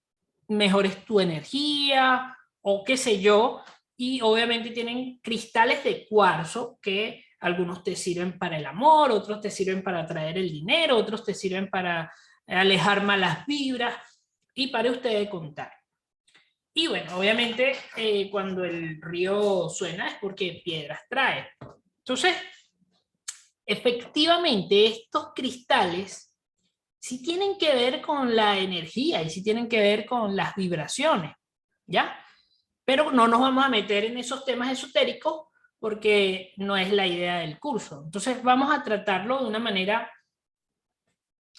mejores tu energía o qué sé yo, y obviamente tienen cristales de cuarzo que algunos te sirven para el amor, otros te sirven para atraer el dinero, otros te sirven para alejar malas vibras y para ustedes contar. Y bueno, obviamente cuando el río suena es porque piedras trae. Entonces, efectivamente estos cristales sí tienen que ver con la energía y sí tienen que ver con las vibraciones, ¿ya? Pero no nos vamos a meter en esos temas esotéricos porque no es la idea del curso. Entonces vamos a tratarlo de una manera,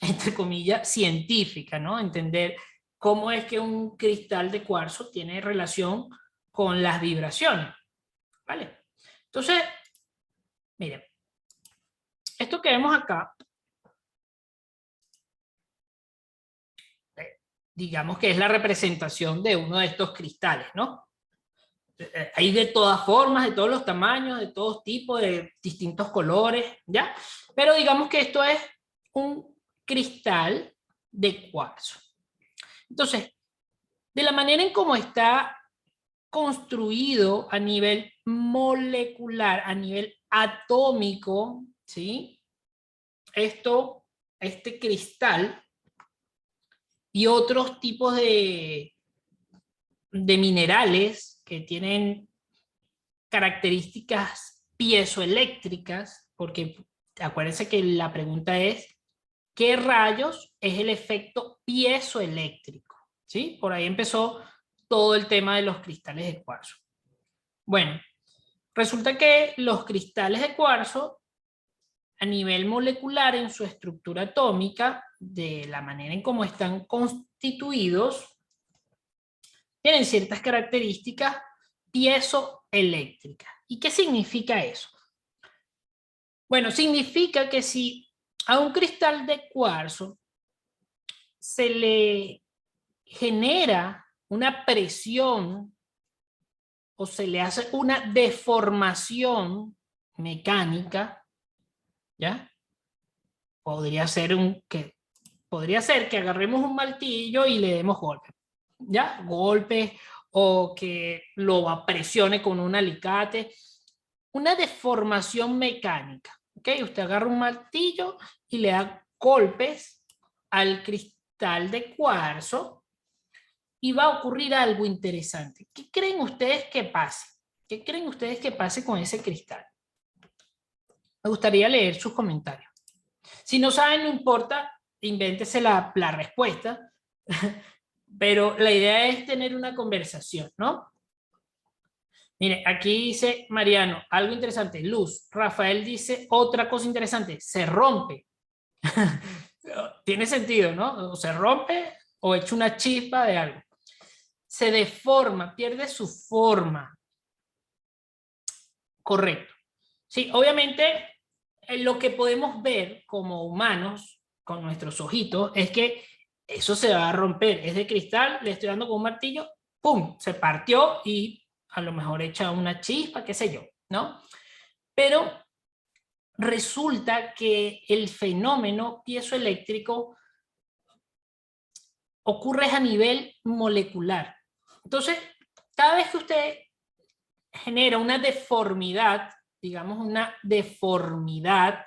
entre comillas, científica, ¿no? Entender cómo es que un cristal de cuarzo tiene relación con las vibraciones, ¿vale? Entonces, miren, esto que vemos acá, digamos que es la representación de uno de estos cristales, ¿no? Hay de todas formas, de todos los tamaños, de todos tipos, de distintos colores, ¿ya? Pero digamos que esto es un cristal de cuarzo. Entonces, de la manera en cómo está construido a nivel molecular, a nivel atómico, ¿sí? Este cristal y otros tipos de minerales que tienen características piezoeléctricas, porque acuérdense que la pregunta es, ¿qué rayos es el efecto piezoeléctrico? ¿Sí? Por ahí empezó todo el tema de los cristales de cuarzo. Bueno, resulta que los cristales de cuarzo, a nivel molecular, en su estructura atómica, de la manera en cómo están constituidos, tienen ciertas características piezoeléctricas. ¿Y qué significa eso? Bueno, significa que si a un cristal de cuarzo se le genera una presión o se le hace una deformación mecánica, ¿ya? Podría ser que agarremos un martillo y le demos golpes, ¿ya? Golpes, o que lo presione con un alicate. Una deformación mecánica, ¿ok? Usted agarra un martillo y le da golpes al cristal de cuarzo y va a ocurrir algo interesante. ¿Qué creen ustedes que pase? ¿Qué creen ustedes que pase con ese cristal? Me gustaría leer sus comentarios. Si no saben, no importa, invéntese la respuesta, pero la idea es tener una conversación, ¿no? Mire, aquí dice Mariano, algo interesante, luz. Rafael dice otra cosa interesante, se rompe. Tiene sentido, ¿no? O se rompe o echa una chispa de algo. Se deforma, pierde su forma. Correcto. Sí, obviamente lo que podemos ver como humanos con nuestros ojitos es que eso se va a romper. Es de cristal, le estoy dando con un martillo, ¡pum! Se partió y a lo mejor echa una chispa, qué sé yo, ¿no? Pero resulta que el fenómeno piezoeléctrico ocurre a nivel molecular. Entonces, cada vez que usted genera una deformidad, digamos una deformidad,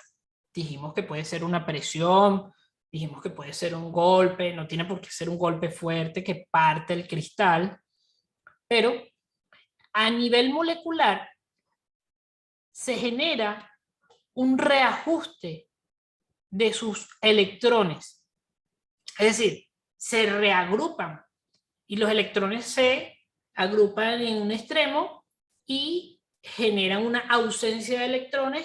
dijimos que puede ser una presión, dijimos que puede ser un golpe, no tiene por qué ser un golpe fuerte que parte el cristal, pero a nivel molecular se genera un reajuste de sus electrones. Es decir, se reagrupan y los electrones se agrupan en un extremo y generan una ausencia de electrones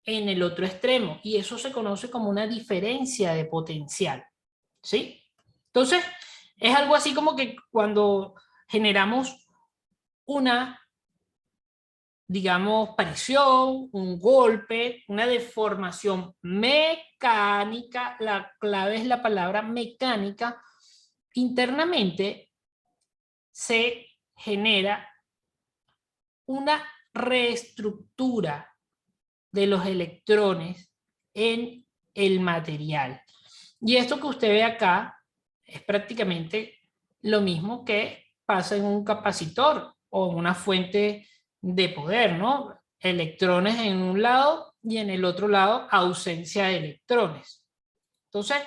en el otro extremo. Y eso se conoce como una diferencia de potencial. ¿Sí? Entonces, es algo así como que cuando generamos una, digamos, presión, un golpe, una deformación mecánica, la clave es la palabra mecánica, internamente se genera una reestructura de los electrones en el material. Y esto que usted ve acá es prácticamente lo mismo que pasa en un capacitor o en una fuente de poder, ¿no? Electrones en un lado y en el otro lado ausencia de electrones. Entonces,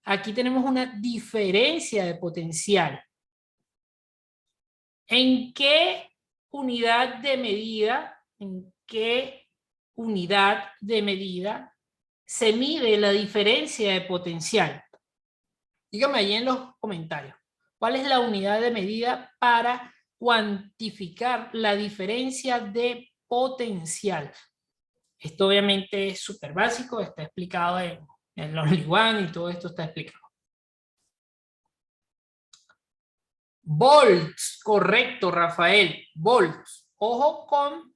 aquí tenemos una diferencia de potencial. ¿En qué unidad de medida, se mide la diferencia de potencial? Dígame ahí en los comentarios. ¿Cuál es la unidad de medida para cuantificar la diferencia de potencial. Esto obviamente es súper básico, está explicado en Only One y todo esto está explicado. Volts, correcto, Rafael, volts. Ojo con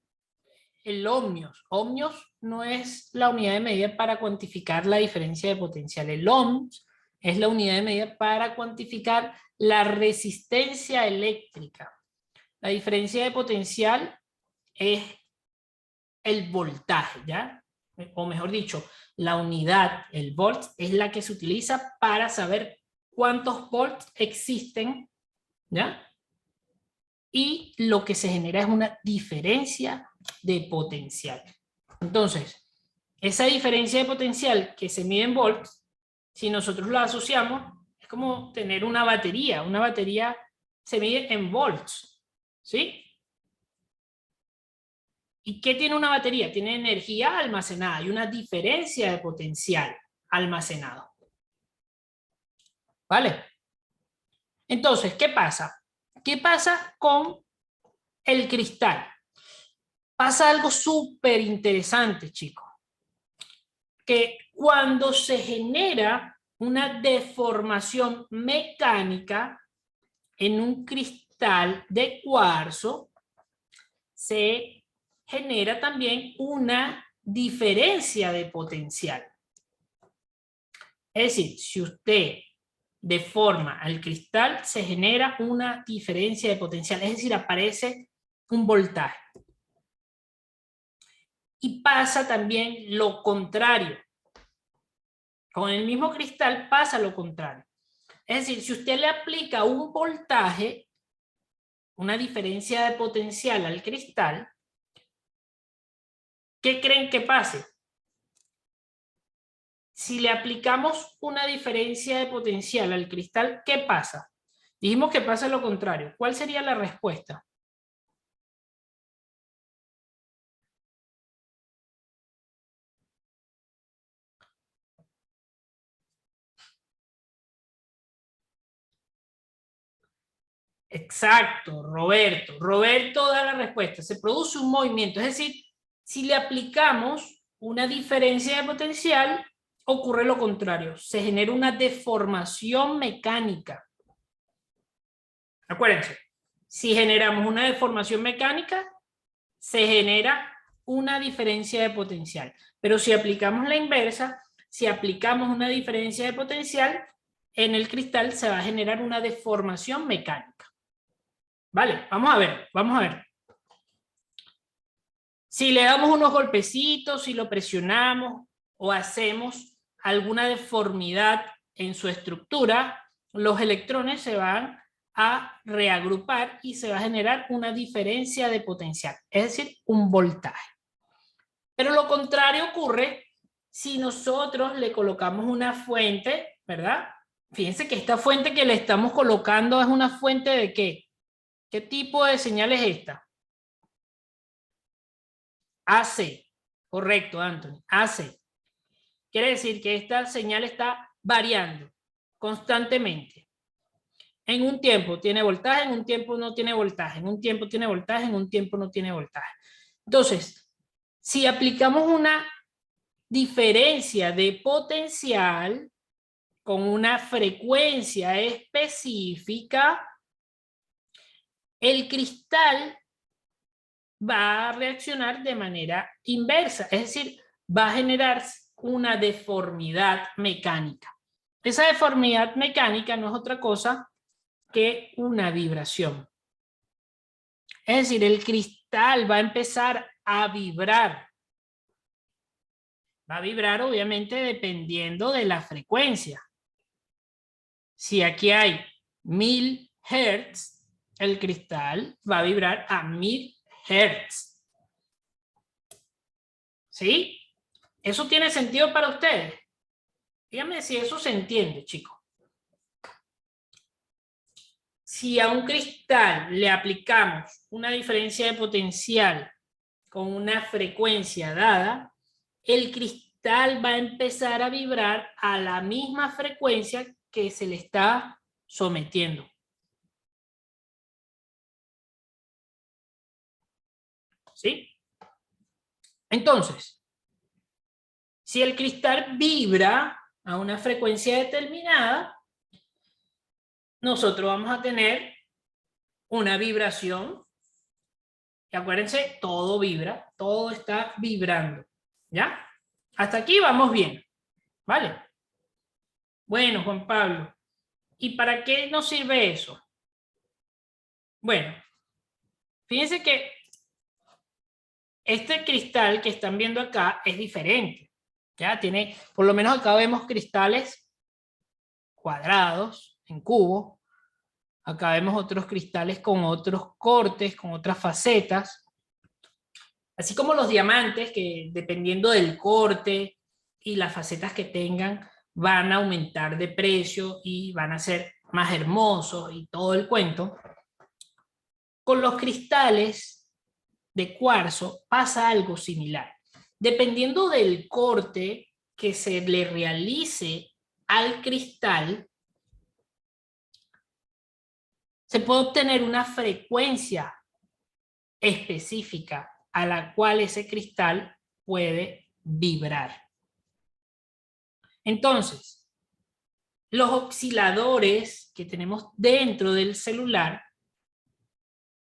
el ohmios. Ohmios no es la unidad de medida para cuantificar la diferencia de potencial. El ohms es la unidad de medida para cuantificar la resistencia eléctrica. La diferencia de potencial es el voltaje, ¿ya? O mejor dicho, la unidad, el volt, es la que se utiliza para saber cuántos volts existen, ¿ya? Y lo que se genera es una diferencia de potencial. Entonces, esa diferencia de potencial que se mide en volts, si nosotros la asociamos, es como tener una batería. Una batería se mide en volts, ¿sí? ¿Y qué tiene una batería? Tiene energía almacenada y una diferencia de potencial almacenado. ¿Vale? Entonces, ¿qué pasa? ¿Qué pasa con el cristal? Pasa algo súper interesante, chicos. Que cuando se genera una deformación mecánica en un cristal de cuarzo, se genera también una diferencia de potencial. Es decir, si usted deforma al cristal, se genera una diferencia de potencial, es decir, aparece un voltaje. Y pasa también lo contrario. Con el mismo cristal pasa lo contrario. Es decir, si usted le aplica un voltaje, una diferencia de potencial al cristal, ¿qué creen que pase? Si le aplicamos una diferencia de potencial al cristal, ¿qué pasa? Dijimos que pasa lo contrario. ¿Cuál sería la respuesta? Exacto, Roberto. Roberto da la respuesta. Se produce un movimiento. Es decir, si le aplicamos una diferencia de potencial, ocurre lo contrario. Se genera una deformación mecánica. Acuérdense, si generamos una deformación mecánica, se genera una diferencia de potencial. Pero si aplicamos la inversa, si aplicamos una diferencia de potencial, en el cristal se va a generar una deformación mecánica. Vale, vamos a ver, vamos a ver. Si le damos unos golpecitos, si lo presionamos o hacemos alguna deformidad en su estructura, los electrones se van a reagrupar y se va a generar una diferencia de potencial, es decir, un voltaje. Pero lo contrario ocurre si nosotros le colocamos una fuente, ¿verdad? Fíjense que esta fuente que le estamos colocando es una fuente ¿de qué? ¿Qué tipo de señal es esta? AC. Correcto, Anthony. AC. Quiere decir que esta señal está variando constantemente. En un tiempo tiene voltaje, en un tiempo no tiene voltaje, en un tiempo tiene voltaje, en un tiempo no tiene voltaje. Entonces, si aplicamos una diferencia de potencial con una frecuencia específica, el cristal va a reaccionar de manera inversa, es decir, va a generar una deformidad mecánica. Esa deformidad mecánica no es otra cosa que una vibración. Es decir, el cristal va a empezar a vibrar. Va a vibrar obviamente dependiendo de la frecuencia. Si aquí hay 1000 Hz, el cristal va a vibrar a 1000 Hz. ¿Sí? ¿Eso tiene sentido para ustedes? Díganme si eso se entiende, chicos. Si a un cristal le aplicamos una diferencia de potencial con una frecuencia dada, el cristal va a empezar a vibrar a la misma frecuencia que se le está sometiendo. ¿sí? Entonces, si el cristal vibra a una frecuencia determinada, nosotros vamos a tener una vibración. Y acuérdense, todo vibra, todo está vibrando, ¿ya? Hasta aquí vamos bien, ¿vale? Bueno, Juan Pablo, ¿y para qué nos sirve eso? Bueno, fíjense que este cristal que están viendo acá es diferente, ¿ya? Tiene, por lo menos acá vemos cristales cuadrados, en cubo. Acá vemos otros cristales con otros cortes, con otras facetas. Así como los diamantes, que dependiendo del corte y las facetas que tengan, van a aumentar de precio y van a ser más hermosos y todo el cuento. Con los cristales de cuarzo pasa algo similar. Dependiendo del corte que se le realice al cristal, se puede obtener una frecuencia específica a la cual ese cristal puede vibrar. Entonces, los osciladores que tenemos dentro del celular,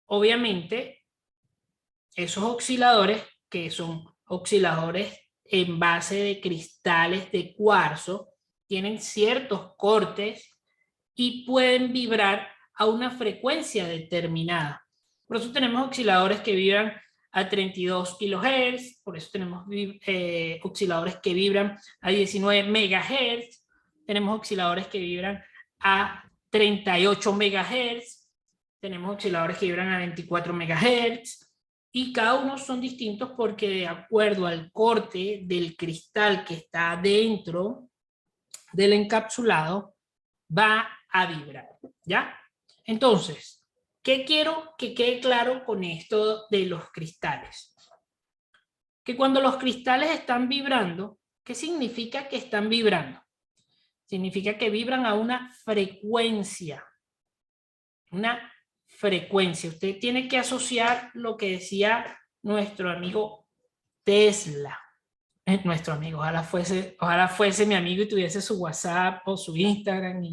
obviamente, esos osciladores que son osciladores en base de cristales de cuarzo, tienen ciertos cortes y pueden vibrar a una frecuencia determinada. Por eso tenemos osciladores que vibran a 32 kHz, por eso tenemos osciladores que vibran a 19 MHz, tenemos osciladores que vibran a 38 MHz, tenemos osciladores que vibran a 24 MHz, y cada uno son distintos porque de acuerdo al corte del cristal que está dentro del encapsulado, va a vibrar, ¿ya? Entonces, ¿qué quiero que quede claro con esto de los cristales? Que cuando los cristales están vibrando, ¿qué significa que están vibrando? Significa que vibran a una frecuencia. Una frecuencia. Usted tiene que asociar lo que decía nuestro amigo Tesla. Nuestro amigo, ojalá fuese mi amigo y tuviese su WhatsApp o su Instagram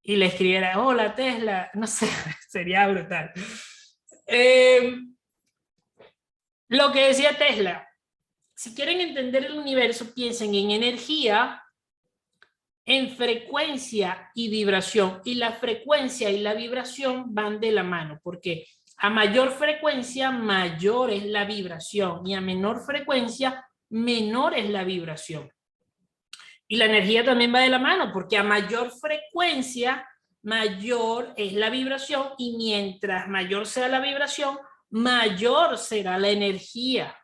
y le escribiera, hola Tesla, no sé, sería brutal. Lo que decía Tesla, si quieren entender el universo, piensen en energía, en frecuencia y vibración. Y la frecuencia y la vibración van de la mano, porque a mayor frecuencia, mayor es la vibración, y a menor frecuencia, menor es la vibración. Y la energía también va de la mano, porque a mayor frecuencia, mayor es la vibración, y mientras mayor sea la vibración, mayor será la energía.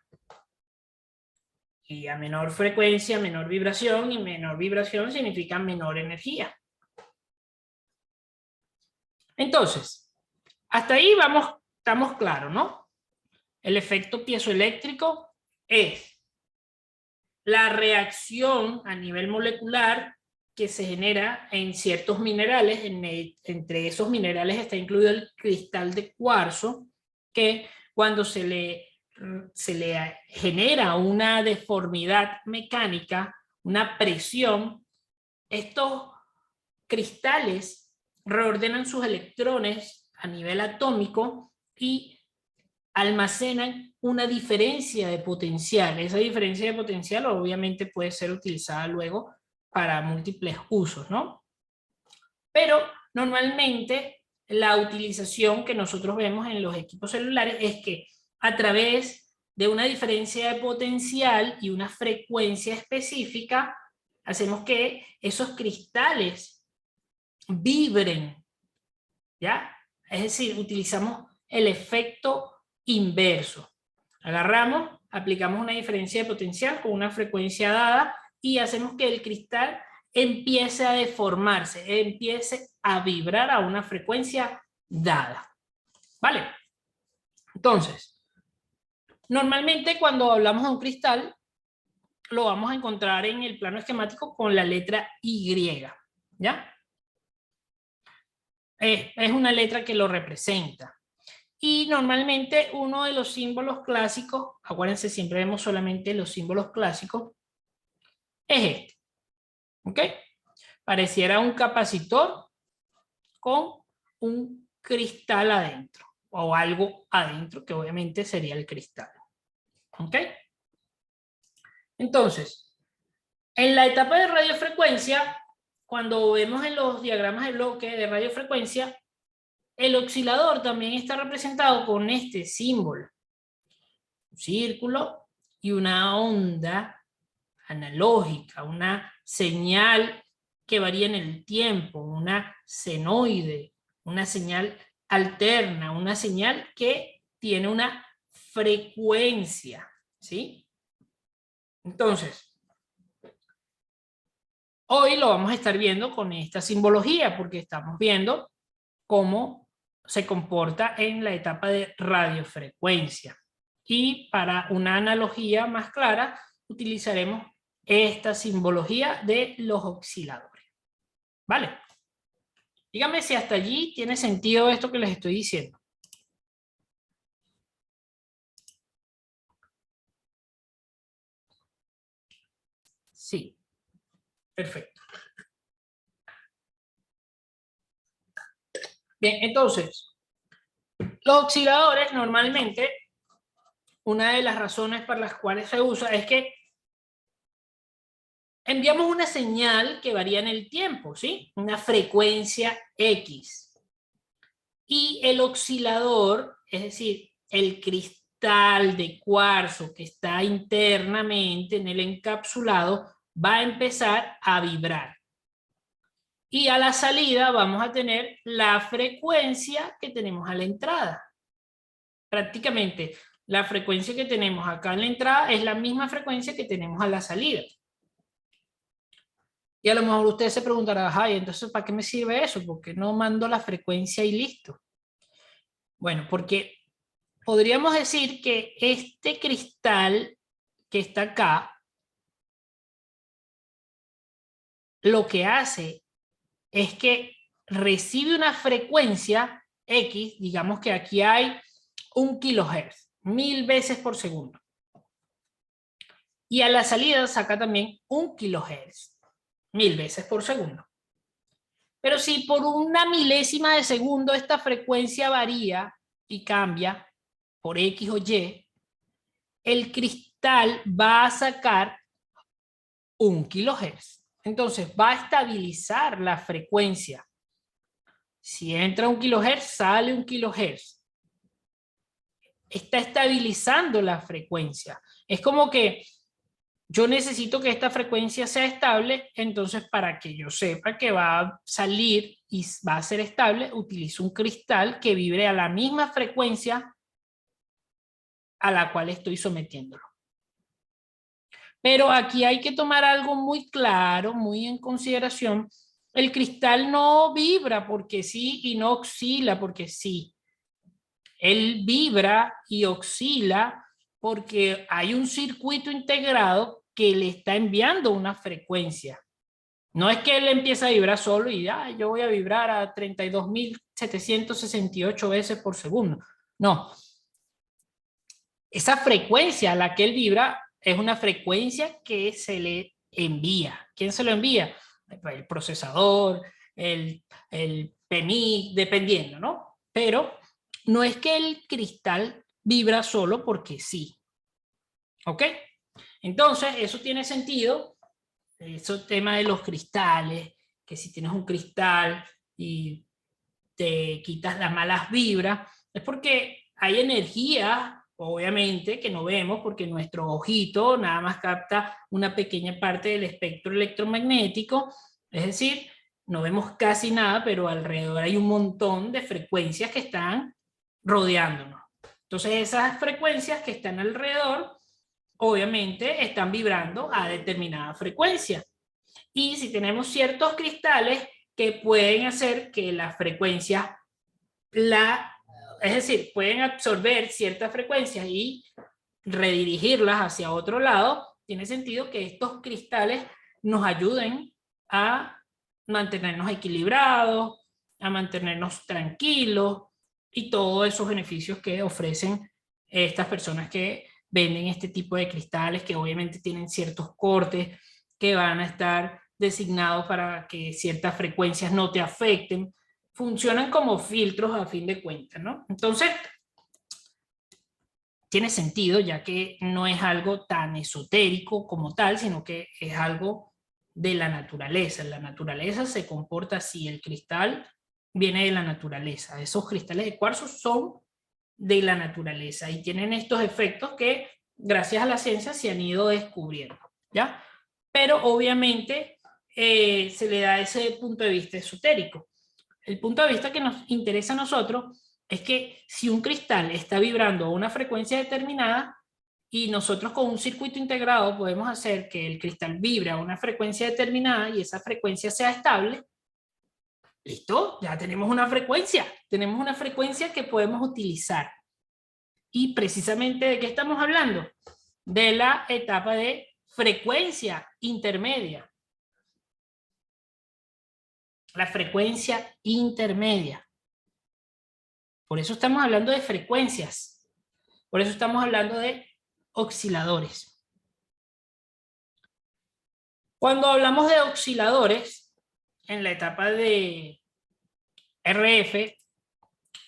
Y a menor frecuencia, menor vibración, y menor vibración significa menor energía. Entonces, hasta ahí estamos claros, ¿no? El efecto piezoeléctrico es la reacción a nivel molecular que se genera en ciertos minerales. Entre esos minerales está incluido el cristal de cuarzo, que cuando se le genera una deformidad mecánica, una presión, estos cristales reordenan sus electrones a nivel atómico y almacenan una diferencia de potencial. Esa diferencia de potencial obviamente puede ser utilizada luego para múltiples usos, ¿no? Pero normalmente la utilización que nosotros vemos en los equipos celulares es que a través de una diferencia de potencial y una frecuencia específica hacemos que esos cristales vibren, ¿ya? Es decir, utilizamos el efecto inverso. Agarramos, aplicamos una diferencia de potencial con una frecuencia dada y hacemos que el cristal empiece a deformarse, empiece a vibrar a una frecuencia dada. ¿Vale? Entonces, normalmente cuando hablamos de un cristal, lo vamos a encontrar en el plano esquemático con la letra Y, ¿ya? Es una letra que lo representa. Y normalmente uno de los símbolos clásicos, acuérdense, siempre vemos solamente los símbolos clásicos, es este. ¿Ok? Pareciera un capacitor con un cristal adentro, o algo adentro, que obviamente sería el cristal. ¿Ok? Entonces, en la etapa de radiofrecuencia, cuando vemos en los diagramas de bloque de radiofrecuencia, el oscilador también está representado con este símbolo, un círculo y una onda analógica, una señal que varía en el tiempo, una senoide, una señal alterna, una señal que tiene una frecuencia, ¿sí? Entonces, hoy lo vamos a estar viendo con esta simbología, porque estamos viendo cómo se comporta en la etapa de radiofrecuencia. Y para una analogía más clara, utilizaremos esta simbología de los osciladores. ¿Vale? Dígame si hasta allí tiene sentido esto que les estoy diciendo. Sí, perfecto. Bien, entonces, los osciladores normalmente, una de las razones para las cuales se usa es que enviamos una señal que varía en el tiempo, ¿sí? Una frecuencia X. Y el oscilador, es decir, el cristal de cuarzo que está internamente en el encapsulado, va a empezar a vibrar. Y a la salida vamos a tener la frecuencia que tenemos a la entrada. Prácticamente la frecuencia que tenemos acá en la entrada es la misma frecuencia que tenemos a la salida. Y a lo mejor usted se preguntará, ay, entonces ¿para qué me sirve eso? ¿Por qué no mando la frecuencia y listo? Bueno, porque podríamos decir que este cristal que está acá, lo que hace es que recibe una frecuencia X, digamos que aquí hay 1 kilohertz, 1000 veces por segundo. Y a la salida saca también 1 kilohertz, 1000 veces por segundo. Pero si por una milésima de segundo esta frecuencia varía y cambia por X o Y, el cristal va a sacar 1 kilohertz. Entonces va a estabilizar la frecuencia. Si entra 1 kilohertz, sale 1 kilohertz. Está estabilizando la frecuencia. Es como que yo necesito que esta frecuencia sea estable, entonces para que yo sepa que va a salir y va a ser estable, utilizo un cristal que vibre a la misma frecuencia a la cual estoy sometiéndolo. Pero aquí hay que tomar algo muy claro, muy en consideración. El cristal no vibra porque sí y no oscila porque sí. Él vibra y oscila porque hay un circuito integrado que le está enviando una frecuencia. No es que él empieza a vibrar solo y yo voy a vibrar a 32.768 veces por segundo. No. Esa frecuencia a la que él vibra es una frecuencia que se le envía. ¿Quién se lo envía? El procesador, el PMI, dependiendo, ¿no? Pero no es que el cristal vibra solo porque sí. ¿Ok? Entonces, eso tiene sentido. Ese tema de los cristales, que si tienes un cristal y te quitas las malas vibras, es porque hay energía, obviamente, que no vemos porque nuestro ojito nada más capta una pequeña parte del espectro electromagnético, es decir, no vemos casi nada, pero alrededor hay un montón de frecuencias que están rodeándonos. Entonces esas frecuencias que están alrededor, obviamente, están vibrando a determinada frecuencia. Y si tenemos ciertos cristales que pueden hacer que la frecuencia, es decir, pueden absorber ciertas frecuencias y redirigirlas hacia otro lado, tiene sentido que estos cristales nos ayuden a mantenernos equilibrados, a mantenernos tranquilos, y todos esos beneficios que ofrecen estas personas que venden este tipo de cristales, que obviamente tienen ciertos cortes que van a estar designados para que ciertas frecuencias no te afecten. Funcionan como filtros a fin de cuentas, ¿no? Entonces, tiene sentido, ya que no es algo tan esotérico como tal, sino que es algo de la naturaleza. La naturaleza se comporta así, el cristal viene de la naturaleza. Esos cristales de cuarzo son de la naturaleza y tienen estos efectos que gracias a la ciencia se han ido descubriendo, ¿ya? Pero obviamente se le da ese punto de vista esotérico. El punto de vista que nos interesa a nosotros es que si un cristal está vibrando a una frecuencia determinada y nosotros con un circuito integrado podemos hacer que el cristal vibre a una frecuencia determinada y esa frecuencia sea estable, listo, ya tenemos una frecuencia que podemos utilizar. Y precisamente ¿de qué estamos hablando? De la etapa de frecuencia intermedia. La frecuencia intermedia. Por eso estamos hablando de frecuencias. Por eso estamos hablando de osciladores. Cuando hablamos de osciladores, en la etapa de RF,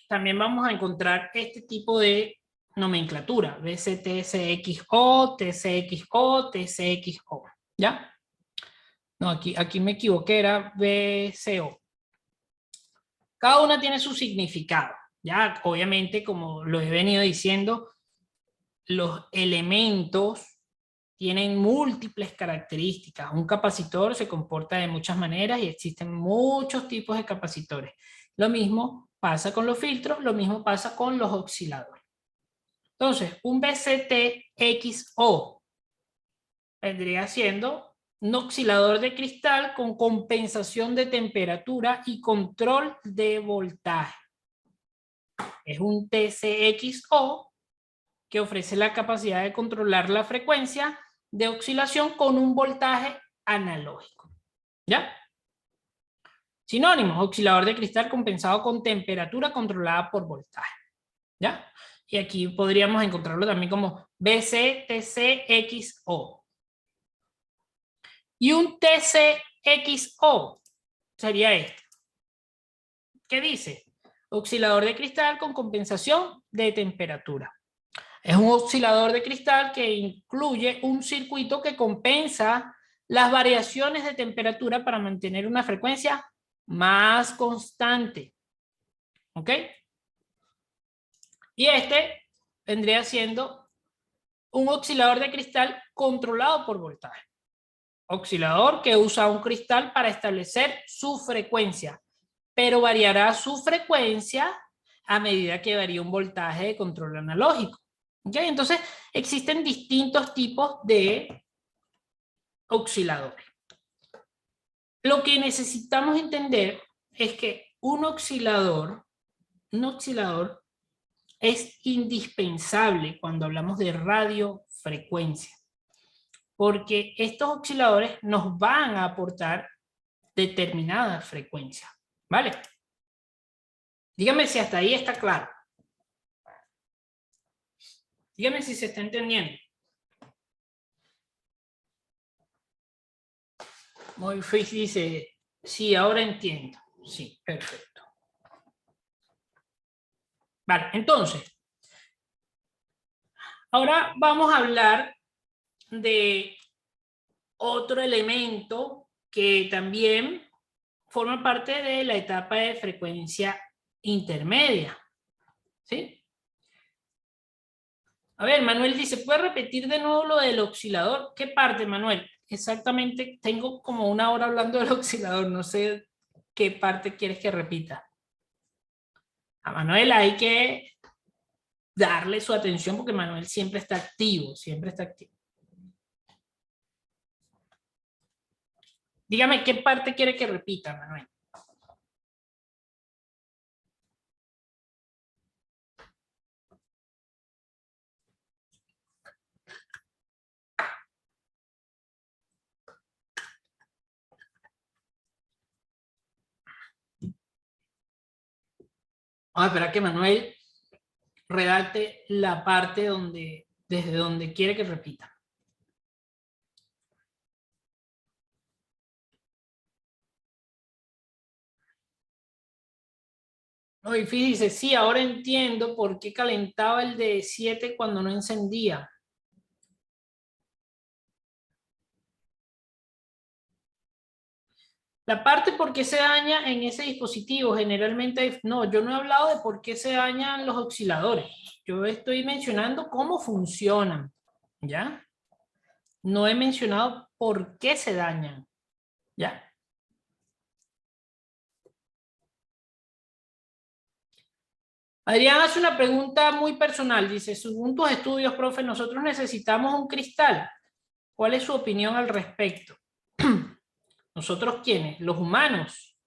también vamos a encontrar este tipo de nomenclatura, BCTSXO, TCXO, TCXO, ¿ya? No, aquí me equivoqué, era BCO. Cada una tiene su significado, ¿ya? Obviamente, como lo he venido diciendo, los elementos tienen múltiples características. Un capacitor se comporta de muchas maneras y existen muchos tipos de capacitores. Lo mismo pasa con los filtros, lo mismo pasa con los osciladores. Entonces, un BCTXO vendría siendo un oscilador de cristal con compensación de temperatura y control de voltaje. Es un TCXO que ofrece la capacidad de controlar la frecuencia de oscilación con un voltaje analógico. ¿Ya? Sinónimos: oscilador de cristal compensado con temperatura controlada por voltaje. ¿Ya? Y aquí podríamos encontrarlo también como BCTCXO. Y un TCXO sería este. ¿Qué dice? Oscilador de cristal con compensación de temperatura. Es un oscilador de cristal que incluye un circuito que compensa las variaciones de temperatura para mantener una frecuencia más constante. ¿Ok? Y este vendría siendo un oscilador de cristal controlado por voltaje. Oscilador que usa un cristal para establecer su frecuencia, pero variará su frecuencia a medida que varía un voltaje de control analógico. ¿Okay? Entonces, existen distintos tipos de osciladores. Lo que necesitamos entender es que un oscilador es indispensable cuando hablamos de radiofrecuencia, porque estos osciladores nos van a aportar determinada frecuencia, ¿vale? Dígame si hasta ahí está claro. Dígame si se está entendiendo. Muy difícil, dice, sí, ahora entiendo. Sí, perfecto. Vale, entonces, ahora vamos a hablar de otro elemento que también forma parte de la etapa de frecuencia intermedia. ¿Sí? A ver, Manuel dice, ¿puede repetir de nuevo lo del oscilador? ¿Qué parte, Manuel? Exactamente, tengo como una hora hablando del oscilador, no sé qué parte quieres que repita. A Manuel hay que darle su atención porque Manuel siempre está activo, siempre está activo. Dígame qué parte quiere que repita, Manuel. Vamos a esperar que Manuel redacte la parte desde donde quiere que repita. No, y fíjese, sí, ahora entiendo por qué calentaba el de 7 cuando no encendía. La parte por qué se daña en ese dispositivo, generalmente, no, yo no he hablado de por qué se dañan los osciladores. Yo estoy mencionando cómo funcionan, ¿ya? No he mencionado por qué se dañan, ¿ya? Adrián hace una pregunta muy personal. Dice, según tus estudios, profe, nosotros necesitamos un cristal. ¿Cuál es su opinión al respecto? ¿Nosotros quiénes? ¿Los humanos?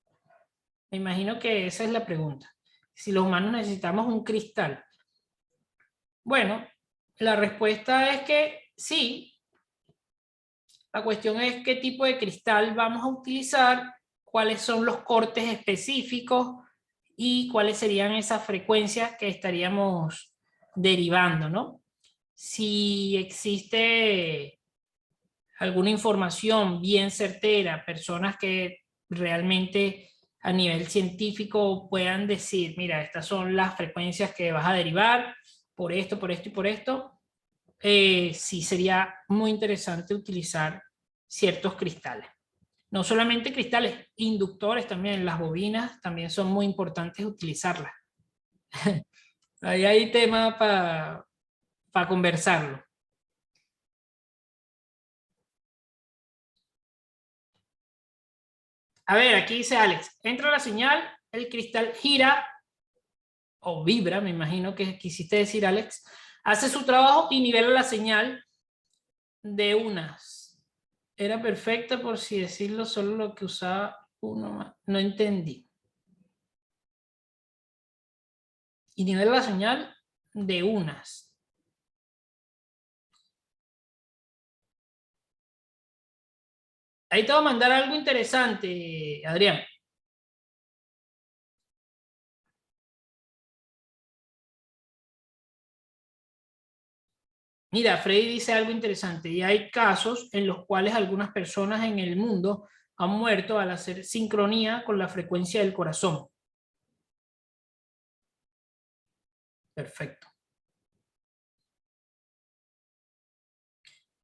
Me imagino que esa es la pregunta. Si los humanos necesitamos un cristal. Bueno, la respuesta es que sí. La cuestión es qué tipo de cristal vamos a utilizar, cuáles son los cortes específicos y cuáles serían esas frecuencias que estaríamos derivando, ¿no? Si existe alguna información bien certera, personas que realmente a nivel científico puedan decir, mira, estas son las frecuencias que vas a derivar por esto, por esto y por esto, sí sería muy interesante utilizar ciertos cristales. No solamente cristales, inductores también, las bobinas también son muy importantes utilizarlas. Ahí hay tema para conversarlo. A ver, aquí dice Alex, entra la señal, el cristal gira o vibra, me imagino que quisiste decir Alex, hace su trabajo y nivela la señal de unas. Era perfecta por si decirlo, solo lo que usaba uno más. No entendí. Y nivela la señal de unas. Ahí te voy a mandar algo interesante, Adrián. Mira, Freddy dice algo interesante y hay casos en los cuales algunas personas en el mundo han muerto al hacer sincronía con la frecuencia del corazón. Perfecto.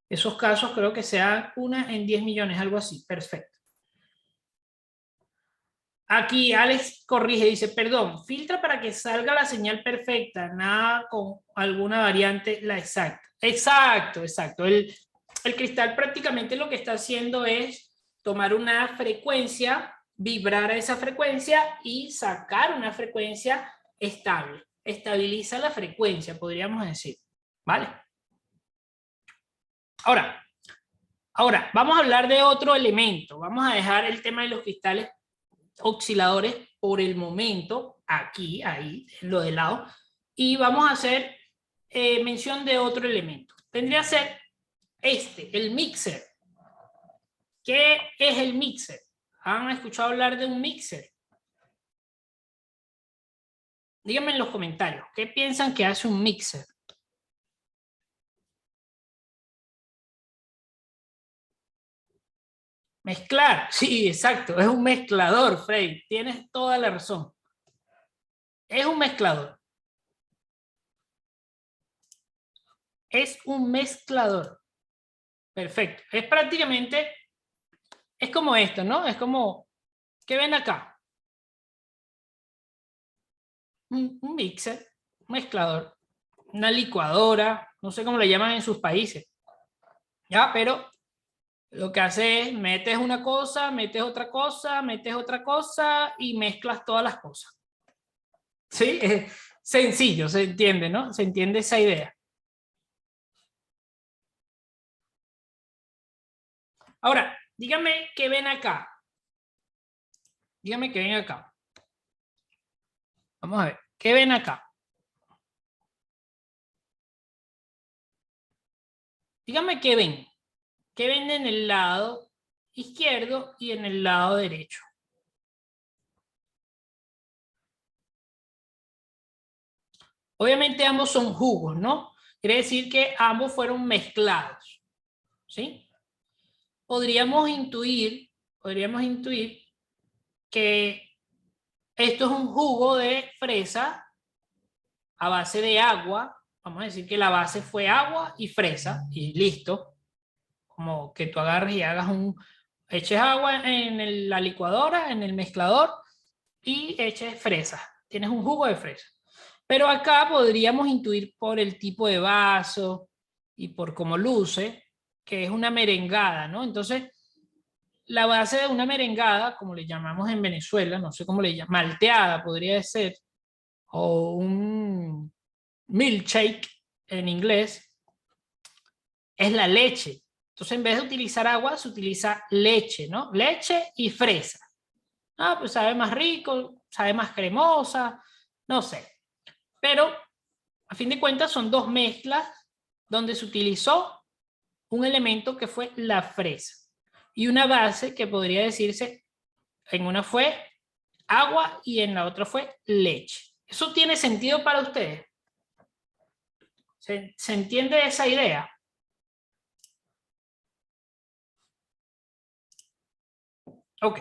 Esos casos creo que sean una en 10 millones, algo así. Perfecto. Aquí Alex corrige, dice, perdón, filtra para que salga la señal perfecta, nada con alguna variante, la exacta. Exacto, exacto. El cristal prácticamente lo que está haciendo es tomar una frecuencia, vibrar a esa frecuencia y sacar una frecuencia estable. Estabiliza la frecuencia, podríamos decir. ¿Vale? Ahora, vamos a hablar de otro elemento. Vamos a dejar el tema de los cristales osciladores por el momento, aquí, ahí, lo de lado, y vamos a hacer mención de otro elemento. Tendría que ser el mixer. ¿Qué es el mixer? ¿Han escuchado hablar de un mixer? Díganme en los comentarios, ¿qué piensan que hace un mixer? Mezclar, sí, exacto, es un mezclador, Frey, tienes toda la razón. Es un mezclador. Es un mezclador. Perfecto. Es prácticamente, es como esto, ¿no? Es como, ¿qué ven acá? Un mixer, un mezclador, una licuadora, no sé cómo le llaman en sus países. Ya, pero lo que hace es metes una cosa, metes otra cosa, metes otra cosa y mezclas todas las cosas. ¿Sí? Es sencillo, se entiende, ¿no? Se entiende esa idea. Ahora, dígame qué ven acá. Dígame qué ven acá. Vamos a ver, ¿qué ven acá? Dígame qué ven. ¿Qué ven en el lado izquierdo y en el lado derecho? Obviamente ambos son jugos, ¿no? Quiere decir que ambos fueron mezclados, ¿sí? Podríamos intuir que esto es un jugo de fresa a base de agua. Vamos a decir que la base fue agua y fresa y listo. Como que tú agarres y eches agua en la licuadora, en el mezclador y eches fresa. Tienes un jugo de fresa. Pero acá podríamos intuir por el tipo de vaso y por cómo luce, que es una merengada, ¿no? Entonces, la base de una merengada, como le llamamos en Venezuela, no sé cómo le llaman, malteada podría ser, o un milkshake en inglés, es la leche. Entonces, en vez de utilizar agua, se utiliza leche, ¿no? Leche y fresa. Ah, pues sabe más rico, sabe más cremosa, no sé. Pero, a fin de cuentas, son dos mezclas donde se utilizó un elemento que fue la fresa y una base que podría decirse, en una fue agua y en la otra fue leche. ¿Eso tiene sentido para ustedes? ¿Se entiende esa idea? Ok.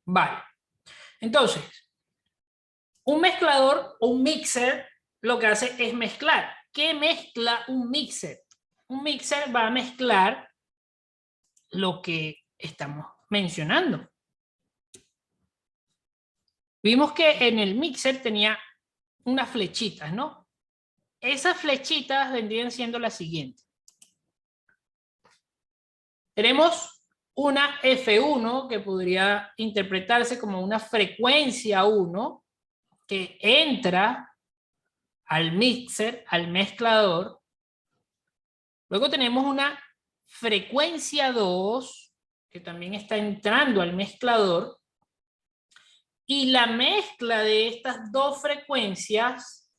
Vale. Entonces, un mezclador o un mixer lo que hace es mezclar. ¿Qué mezcla un mixer? Un mixer va a mezclar lo que estamos mencionando. Vimos que en el mixer tenía unas flechitas, ¿no? Esas flechitas vendrían siendo las siguientes. Tenemos una F1 que podría interpretarse como una frecuencia 1 que entra al mixer, al mezclador. Luego tenemos una frecuencia 2 que también está entrando al mezclador. Y la mezcla de estas dos frecuencias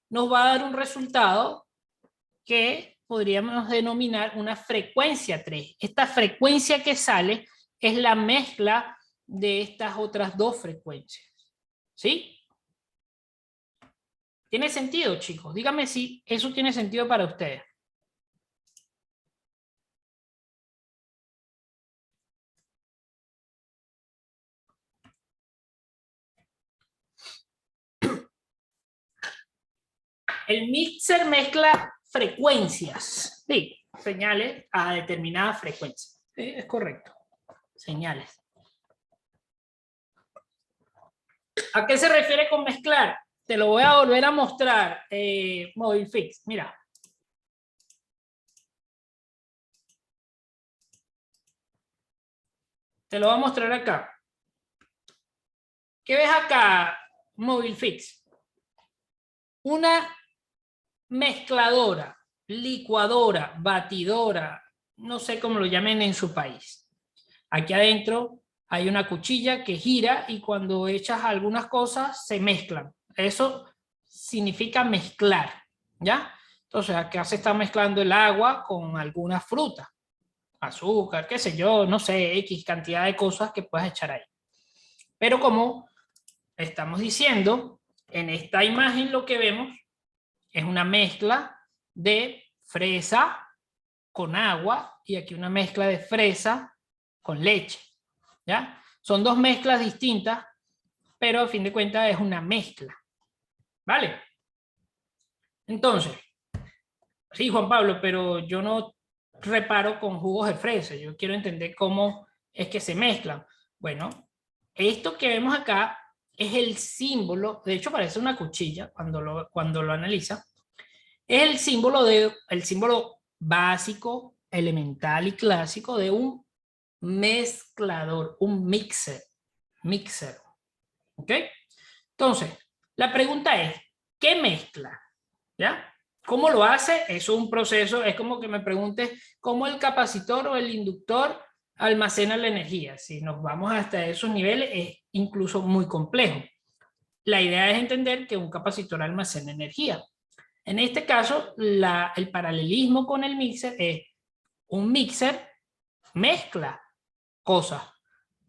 nos va a dar un resultado que podríamos denominar una frecuencia 3. Esta frecuencia que sale es la mezcla de estas otras dos frecuencias. ¿Sí? ¿Tiene sentido, chicos? Díganme si eso tiene sentido para ustedes. El mixer mezcla frecuencias, sí, señales a determinadas frecuencias. Sí, es correcto, señales. ¿A qué se refiere con mezclar? Te lo voy a volver a mostrar, MobileFix. Mira. Te lo voy a mostrar acá. ¿Qué ves acá, MobileFix? Una mezcladora, licuadora, batidora, no sé cómo lo llamen en su país. Aquí adentro hay una cuchilla que gira y cuando echas algunas cosas se mezclan. Eso significa mezclar, ¿ya? Entonces acá se está mezclando el agua con alguna fruta, azúcar, qué sé yo, no sé, X cantidad de cosas que puedas echar ahí. Pero como estamos diciendo, en esta imagen lo que vemos es una mezcla de fresa con agua y aquí una mezcla de fresa con leche, ¿ya? Son dos mezclas distintas, pero a fin de cuentas es una mezcla, ¿vale? Entonces, sí, Juan Pablo, pero yo no reparo con jugos de fresa, yo quiero entender cómo es que se mezclan. Bueno, esto que vemos acá es el símbolo, de hecho parece una cuchilla cuando lo analiza, es el símbolo básico, elemental y clásico de un mezclador, un mixer. ¿Ok? Entonces, la pregunta es, ¿qué mezcla? ¿Ya? ¿Cómo lo hace? Eso es un proceso, es como que me preguntes cómo el capacitor o el inductor almacena la energía. Si nos vamos hasta esos niveles, es incluso muy complejo. La idea es entender que un capacitor almacena energía. En este caso, el paralelismo con el mixer es un mixer mezcla cosas.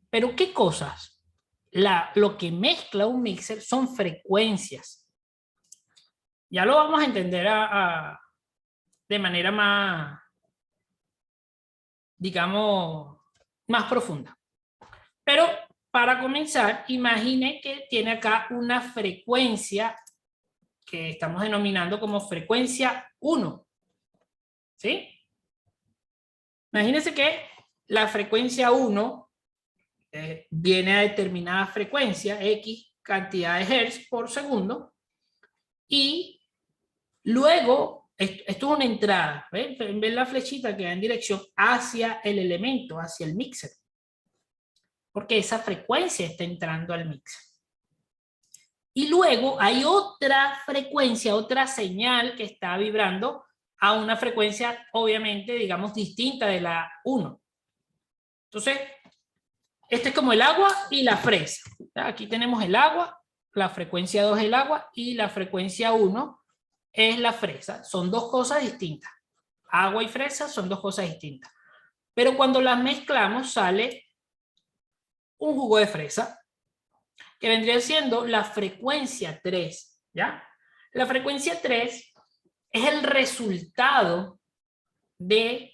¿Pero qué cosas? lo que mezcla un mixer son frecuencias. Ya lo vamos a entender de manera más, digamos, más profunda. Pero para comenzar, imagine que tiene acá una frecuencia que estamos denominando como frecuencia 1. ¿Sí? Imagínense que la frecuencia 1 viene a determinada frecuencia, X cantidad de hertz por segundo, y luego, esto es una entrada, ¿ven la flechita que va en dirección hacia el elemento, hacia el mixer? Porque esa frecuencia está entrando al mixer. Y luego hay otra frecuencia, otra señal que está vibrando a una frecuencia, obviamente, digamos, distinta de la 1. Entonces, este es como el agua y la fresa. Aquí tenemos el agua, la frecuencia 2 es el agua y la frecuencia 1 es la fresa. Son dos cosas distintas. Agua y fresa son dos cosas distintas. Pero cuando las mezclamos sale un jugo de fresa, que vendría siendo la frecuencia 3, ¿ya? La frecuencia 3 es el resultado de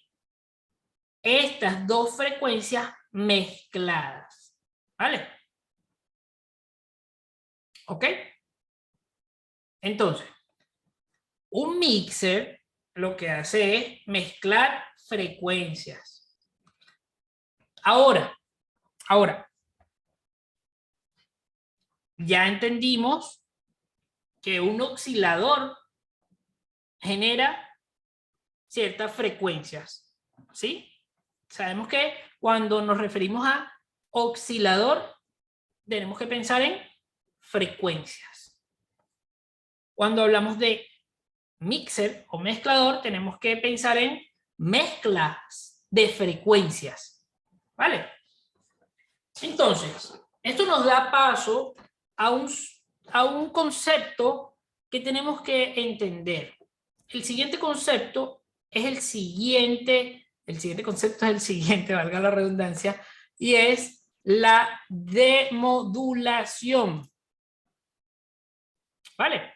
estas dos frecuencias mezcladas, ¿vale? ¿Ok? Entonces, un mixer lo que hace es mezclar frecuencias. Ahora, ya entendimos que un oscilador genera ciertas frecuencias, ¿sí? Sabemos que cuando nos referimos a oscilador, tenemos que pensar en frecuencias. Cuando hablamos de mixer o mezclador, tenemos que pensar en mezclas de frecuencias, ¿vale? Entonces, esto nos da paso a un concepto que tenemos que entender. El siguiente concepto es el siguiente concepto es el siguiente, valga la redundancia, y es la demodulación. ¿Vale?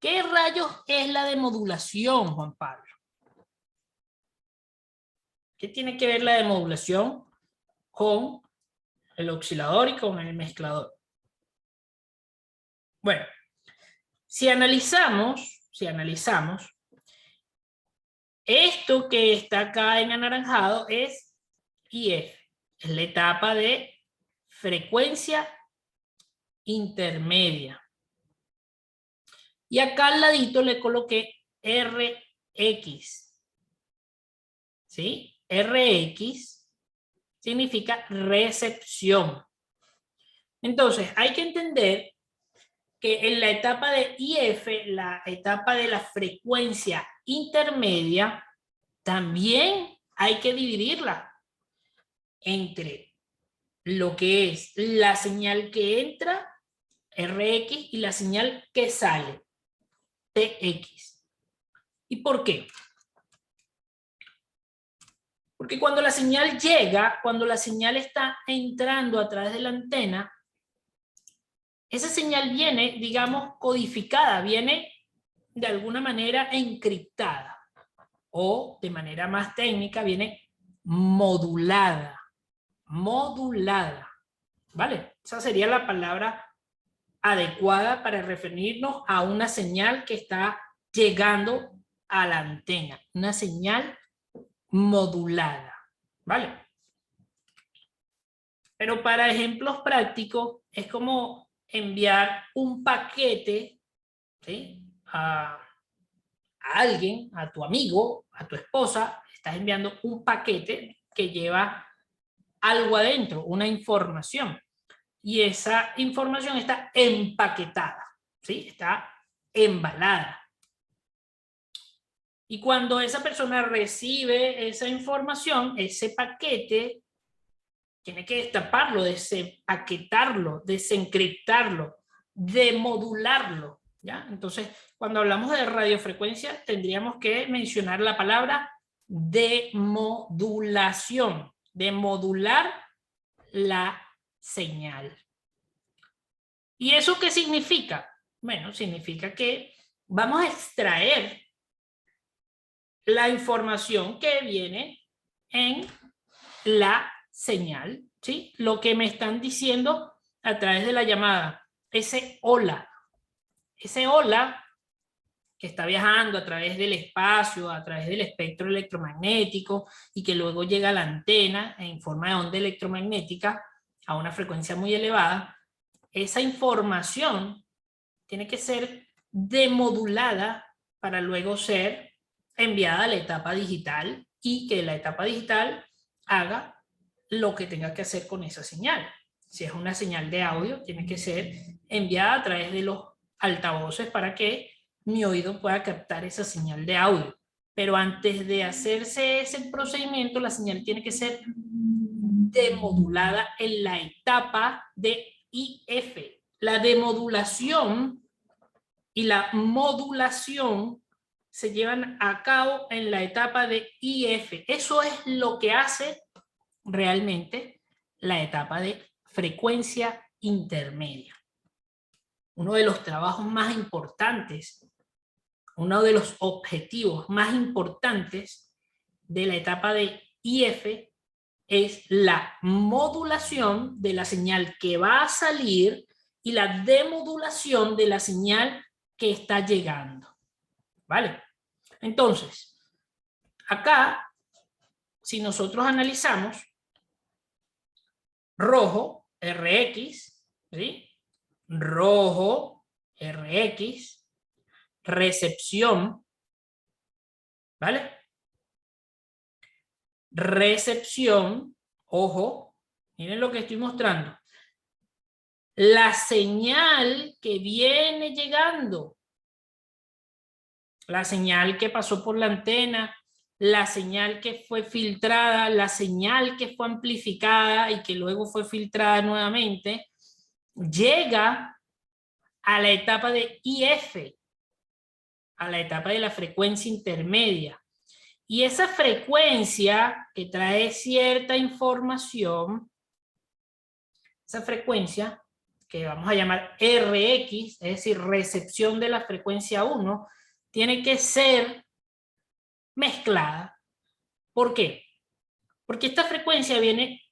¿Qué rayos es la demodulación, Juan Pablo? ¿Qué tiene que ver la demodulación con el oscilador y con el mezclador? Bueno, si analizamos, esto que está acá en anaranjado es IF, es la etapa de frecuencia intermedia. Y acá al ladito le coloqué RX. ¿Sí? RX significa recepción. Entonces, hay que entender que en la etapa de IF, la etapa de la frecuencia intermedia, también hay que dividirla entre lo que es la señal que entra, RX, y la señal que sale, TX. ¿Y por qué? Porque cuando la señal llega, cuando la señal está entrando a través de la antena, esa señal viene, digamos, codificada, viene de alguna manera encriptada, o de manera más técnica viene modulada, ¿vale? Esa sería la palabra adecuada para referirnos a una señal que está llegando a la antena, una señal modulada, ¿vale? Pero para ejemplos prácticos es como enviar un paquete, ¿sí? a alguien, a tu amigo, a tu esposa, estás enviando un paquete que lleva algo adentro, una información. Y esa información está empaquetada, ¿sí? Está embalada. Y cuando esa persona recibe esa información, ese paquete tiene que destaparlo, desempaquetarlo, desencriptarlo, demodularlo, ¿ya? Entonces, cuando hablamos de radiofrecuencia, tendríamos que mencionar la palabra demodulación, demodular la señal. ¿Y eso qué significa? Bueno, significa que vamos a extraer la información que viene en la señal, ¿sí? Lo que me están diciendo a través de la llamada, ese hola que está viajando a través del espacio, a través del espectro electromagnético y que luego llega a la antena en forma de onda electromagnética a una frecuencia muy elevada, esa información tiene que ser demodulada para luego ser enviada a la etapa digital y que la etapa digital haga lo que tenga que hacer con esa señal. Si es una señal de audio, tiene que ser enviada a través de los altavoces para que mi oído pueda captar esa señal de audio. Pero antes de hacerse ese procedimiento, la señal tiene que ser demodulada en la etapa de IF. La demodulación y la modulación se llevan a cabo en la etapa de IF. Eso es lo que hace realmente la etapa de frecuencia intermedia. Uno de los trabajos más importantes, uno de los objetivos más importantes de la etapa de IF es la modulación de la señal que va a salir y la demodulación de la señal que está llegando. ¿Vale? Entonces, acá, si nosotros analizamos, rojo, RX, ¿sí? Rojo, RX, recepción, ¿vale? Recepción, ojo, miren lo que estoy mostrando. La señal que viene llegando, la señal que pasó por la antena, la señal que fue filtrada, la señal que fue amplificada y que luego fue filtrada nuevamente, llega a la etapa de IF, a la etapa de la frecuencia intermedia. Y esa frecuencia que trae cierta información, esa frecuencia que vamos a llamar RX, es decir, recepción de la frecuencia 1, tiene que ser mezclada. ¿Por qué? Porque esta frecuencia viene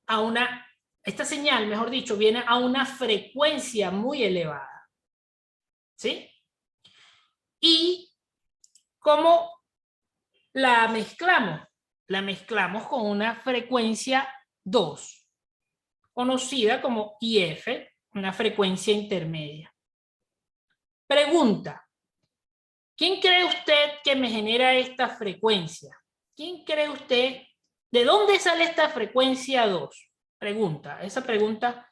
a esta señal, mejor dicho, viene a una frecuencia muy elevada. ¿Sí? Y ¿cómo la mezclamos? La mezclamos con una frecuencia 2, conocida como IF, una frecuencia intermedia. Pregunta: ¿quién cree usted que me genera esta frecuencia? ¿Quién cree usted? ¿De dónde sale esta frecuencia 2? Pregunta. Esa pregunta,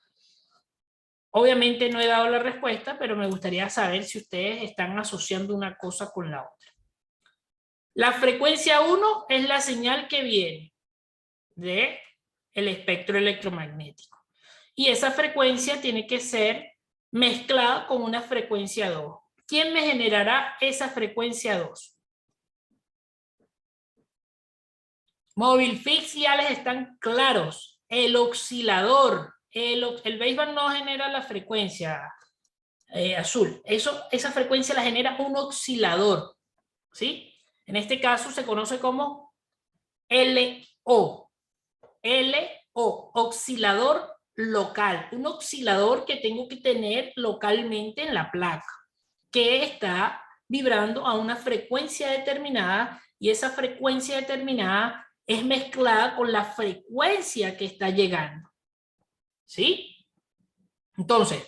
obviamente no he dado la respuesta, pero me gustaría saber si ustedes están asociando una cosa con la otra. La frecuencia 1 es la señal que viene del espectro electromagnético. Y esa frecuencia tiene que ser mezclada con una frecuencia 2. ¿Quién me generará esa frecuencia 2? Móvil fix y Alex están claros. El oscilador. El baseband no genera la frecuencia azul. Esa frecuencia la genera un oscilador. ¿Sí? En este caso se conoce como LO. LO, oscilador local. Un oscilador que tengo que tener localmente en la placa, que está vibrando a una frecuencia determinada y esa frecuencia determinada es mezclada con la frecuencia que está llegando. ¿Sí? Entonces,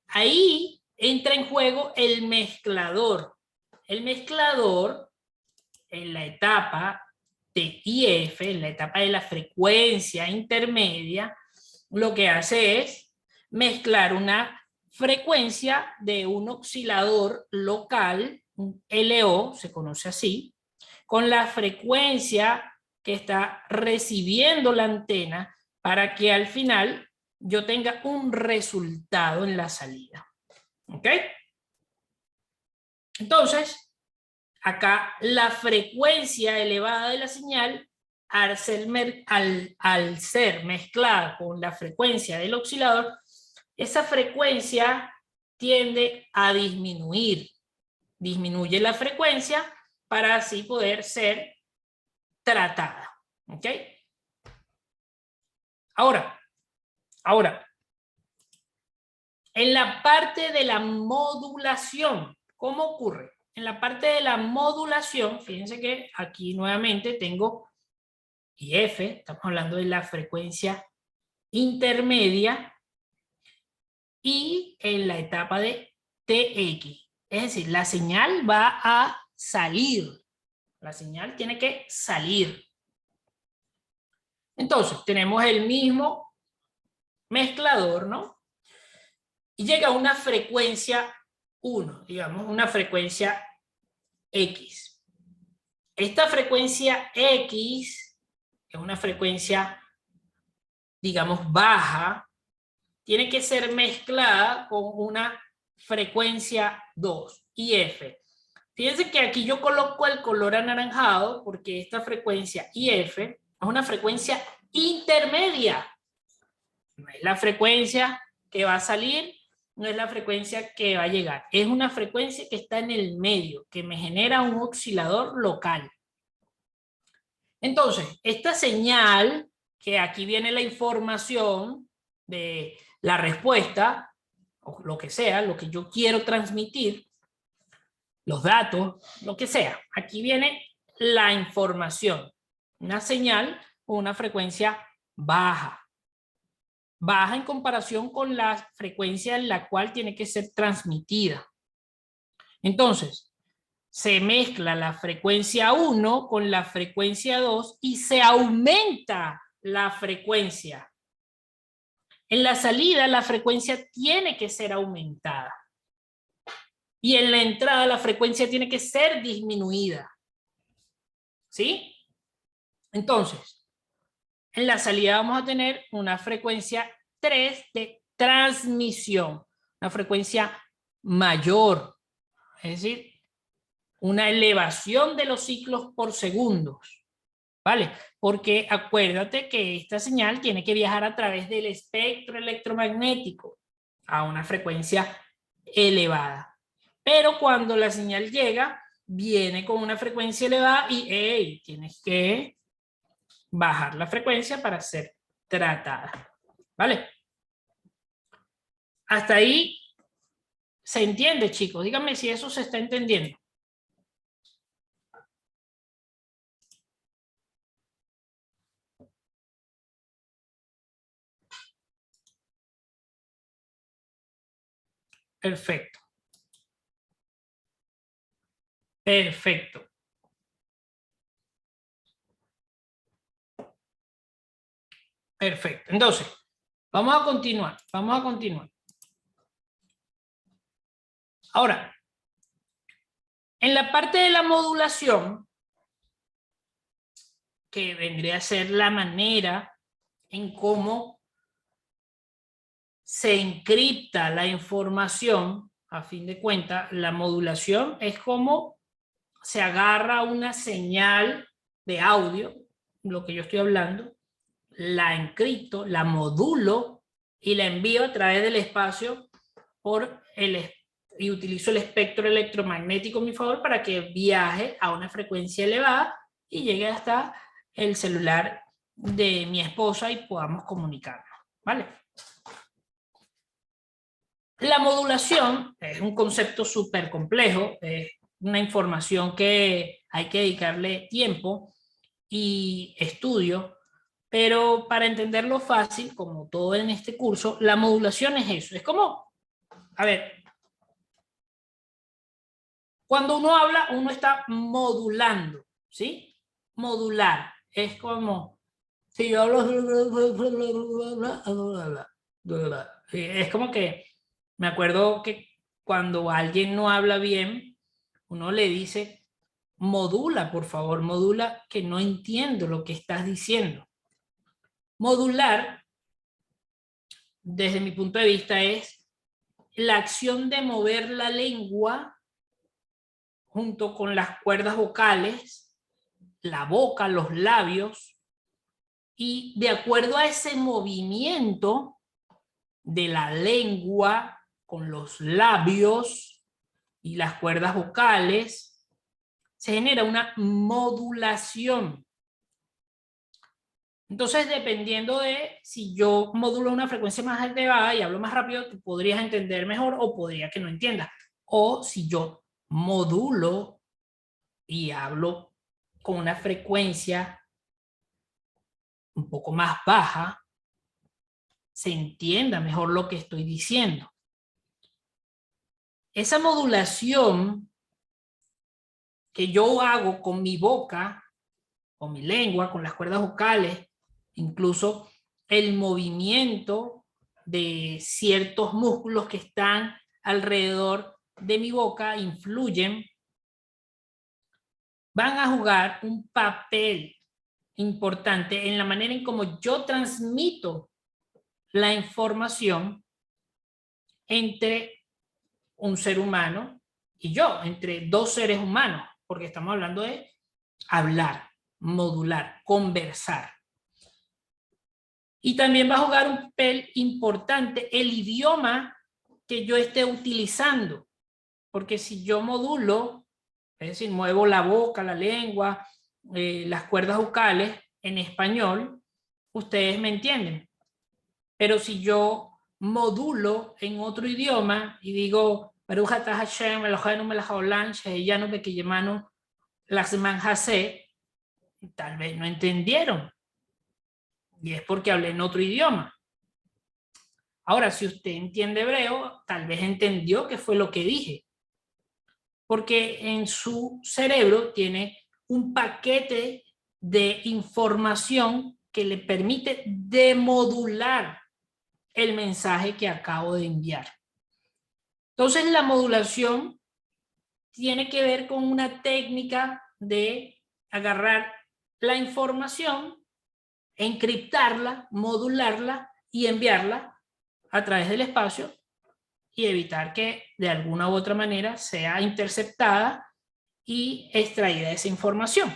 ahí entra en juego el mezclador. El mezclador, en la etapa de IF, en la etapa de la frecuencia intermedia, lo que hace es mezclar una frecuencia de un oscilador local, un LO, se conoce así, con la frecuencia que está recibiendo la antena para que al final yo tenga un resultado en la salida. ¿Ok? Entonces, acá la frecuencia elevada de la señal al ser mezclada con la frecuencia del oscilador, esa frecuencia tiende a disminuir. Disminuye la frecuencia para así poder ser tratada. ¿Ok? Ahora, en la parte de la modulación, ¿cómo ocurre? En la parte de la modulación, fíjense que aquí nuevamente tengo IF, estamos hablando de la frecuencia intermedia, y en la etapa de TX. Es decir, la señal va a salir. La señal tiene que salir. Entonces, tenemos el mismo mezclador, ¿no? Y llega a una frecuencia 1, digamos, una frecuencia X. Esta frecuencia X es una frecuencia, digamos, baja, tiene que ser mezclada con una frecuencia 2, IF. Fíjense que aquí yo coloco el color anaranjado porque esta frecuencia IF es una frecuencia intermedia. No es la frecuencia que va a salir, no es la frecuencia que va a llegar. Es una frecuencia que está en el medio, que me genera un oscilador local. Entonces, esta señal, que aquí viene la información de la respuesta, o lo que sea, lo que yo quiero transmitir, los datos, lo que sea. Aquí viene la información. Una señal con una frecuencia baja. Baja en comparación con la frecuencia en la cual tiene que ser transmitida. Entonces, se mezcla la frecuencia 1 con la frecuencia 2 y se aumenta la frecuencia. En la salida, la frecuencia tiene que ser aumentada. Y en la entrada, la frecuencia tiene que ser disminuida. ¿Sí? Entonces, en la salida vamos a tener una frecuencia 3 de transmisión, una frecuencia mayor, es decir, una elevación de los ciclos por segundos, ¿vale? Porque acuérdate que esta señal tiene que viajar a través del espectro electromagnético a una frecuencia elevada. Pero cuando la señal llega, viene con una frecuencia elevada y hey, tienes que bajar la frecuencia para ser tratada. ¿Vale? Hasta ahí se entiende, chicos. Díganme si eso se está entendiendo. Perfecto. Perfecto. Perfecto. Entonces, vamos a continuar. Vamos a continuar. Ahora, en la parte de la modulación, que vendría a ser la manera en cómo se encripta la información, a fin de cuentas, la modulación es como se agarra una señal de audio, lo que yo estoy hablando, la encripto, la modulo y la envío a través del espacio y utilizo el espectro electromagnético a mi favor para que viaje a una frecuencia elevada y llegue hasta el celular de mi esposa y podamos comunicarnos, ¿vale? La modulación es un concepto súper complejo, es una información que hay que dedicarle tiempo y estudio, pero para entenderlo fácil, como todo en este curso, la modulación es eso, es como, a ver, cuando uno habla, uno está modulando, ¿sí? Modular, es como, si yo hablo, es como que, me acuerdo que cuando alguien no habla bien, uno le dice, modula, por favor, modula, que no entiendo lo que estás diciendo. Modular, desde mi punto de vista, es la acción de mover la lengua junto con las cuerdas vocales, la boca, los labios, y de acuerdo a ese movimiento de la lengua con los labios y las cuerdas vocales, se genera una modulación. Entonces, dependiendo de si yo modulo una frecuencia más elevada y hablo más rápido, tú podrías entender mejor o podría que no entiendas. O si yo modulo y hablo con una frecuencia un poco más baja, se entienda mejor lo que estoy diciendo. Esa modulación que yo hago con mi boca, con mi lengua, con las cuerdas vocales, incluso el movimiento de ciertos músculos que están alrededor de mi boca influyen, van a jugar un papel importante en la manera en cómo yo transmito la información entre un ser humano y yo, entre dos seres humanos, porque estamos hablando de hablar, modular, conversar. Y también va a jugar un papel importante el idioma que yo esté utilizando, porque si yo modulo, es decir, muevo la boca, la lengua, las cuerdas vocales en español, ustedes me entienden. Pero si yo modulo en otro idioma y digo, Baruch atah Hashem, Eloheinu melech haolam, sheheyanu bekiyemanu lachzman haseh, tal vez no entendieron. Y es porque hablé en otro idioma. Ahora, si usted entiende hebreo, tal vez entendió qué fue lo que dije. Porque en su cerebro tiene un paquete de información que le permite demodular el mensaje que acabo de enviar. Entonces, la modulación tiene que ver con una técnica de agarrar la información, encriptarla, modularla y enviarla a través del espacio y evitar que de alguna u otra manera sea interceptada y extraída esa información.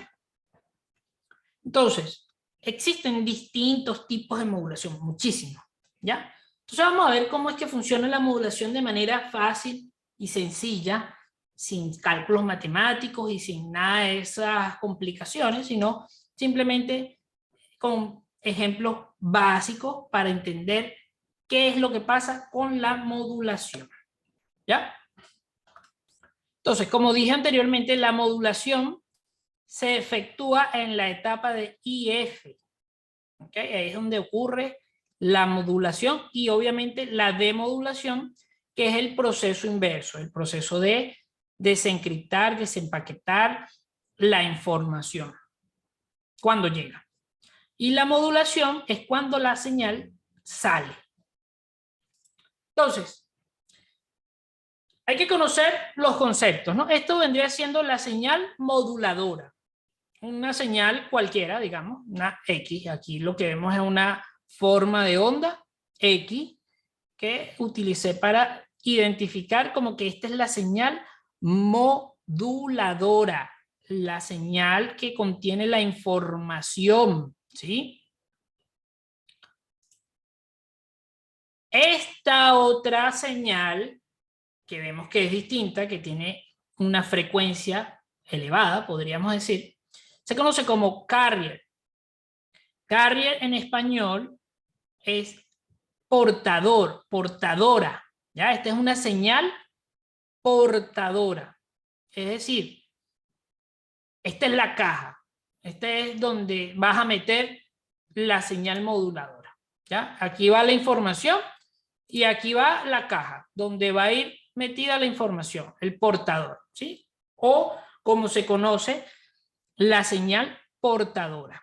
Entonces, existen distintos tipos de modulación, muchísimos, ¿ya? Entonces vamos a ver cómo es que funciona la modulación de manera fácil y sencilla, sin cálculos matemáticos y sin nada de esas complicaciones, sino simplemente con ejemplos básicos para entender qué es lo que pasa con la modulación, ¿ya? Entonces, como dije anteriormente, la modulación se efectúa en la etapa de IF. ¿Okay? Ahí es donde ocurre la modulación y obviamente la demodulación, que es el proceso inverso, el proceso de desencriptar, desempaquetar la información cuando llega. Y la modulación es cuando la señal sale. Entonces, hay que conocer los conceptos, ¿no? Esto vendría siendo la señal moduladora. Una señal cualquiera, digamos, una X. Aquí lo que vemos es una forma de onda X que utilicé para identificar como que esta es la señal moduladora, la señal que contiene la información, ¿sí? Esta otra señal que vemos que es distinta, que tiene una frecuencia elevada, podríamos decir, se conoce como carrier. Carrier en español es portador, portadora. ¿Ya? Esta es una señal portadora. Es decir, esta es la caja. Este es donde vas a meter la señal moduladora. ¿Ya? Aquí va la información y aquí va la caja, donde va a ir metida la información, el portador. ¿Sí? O como se conoce, la señal portadora.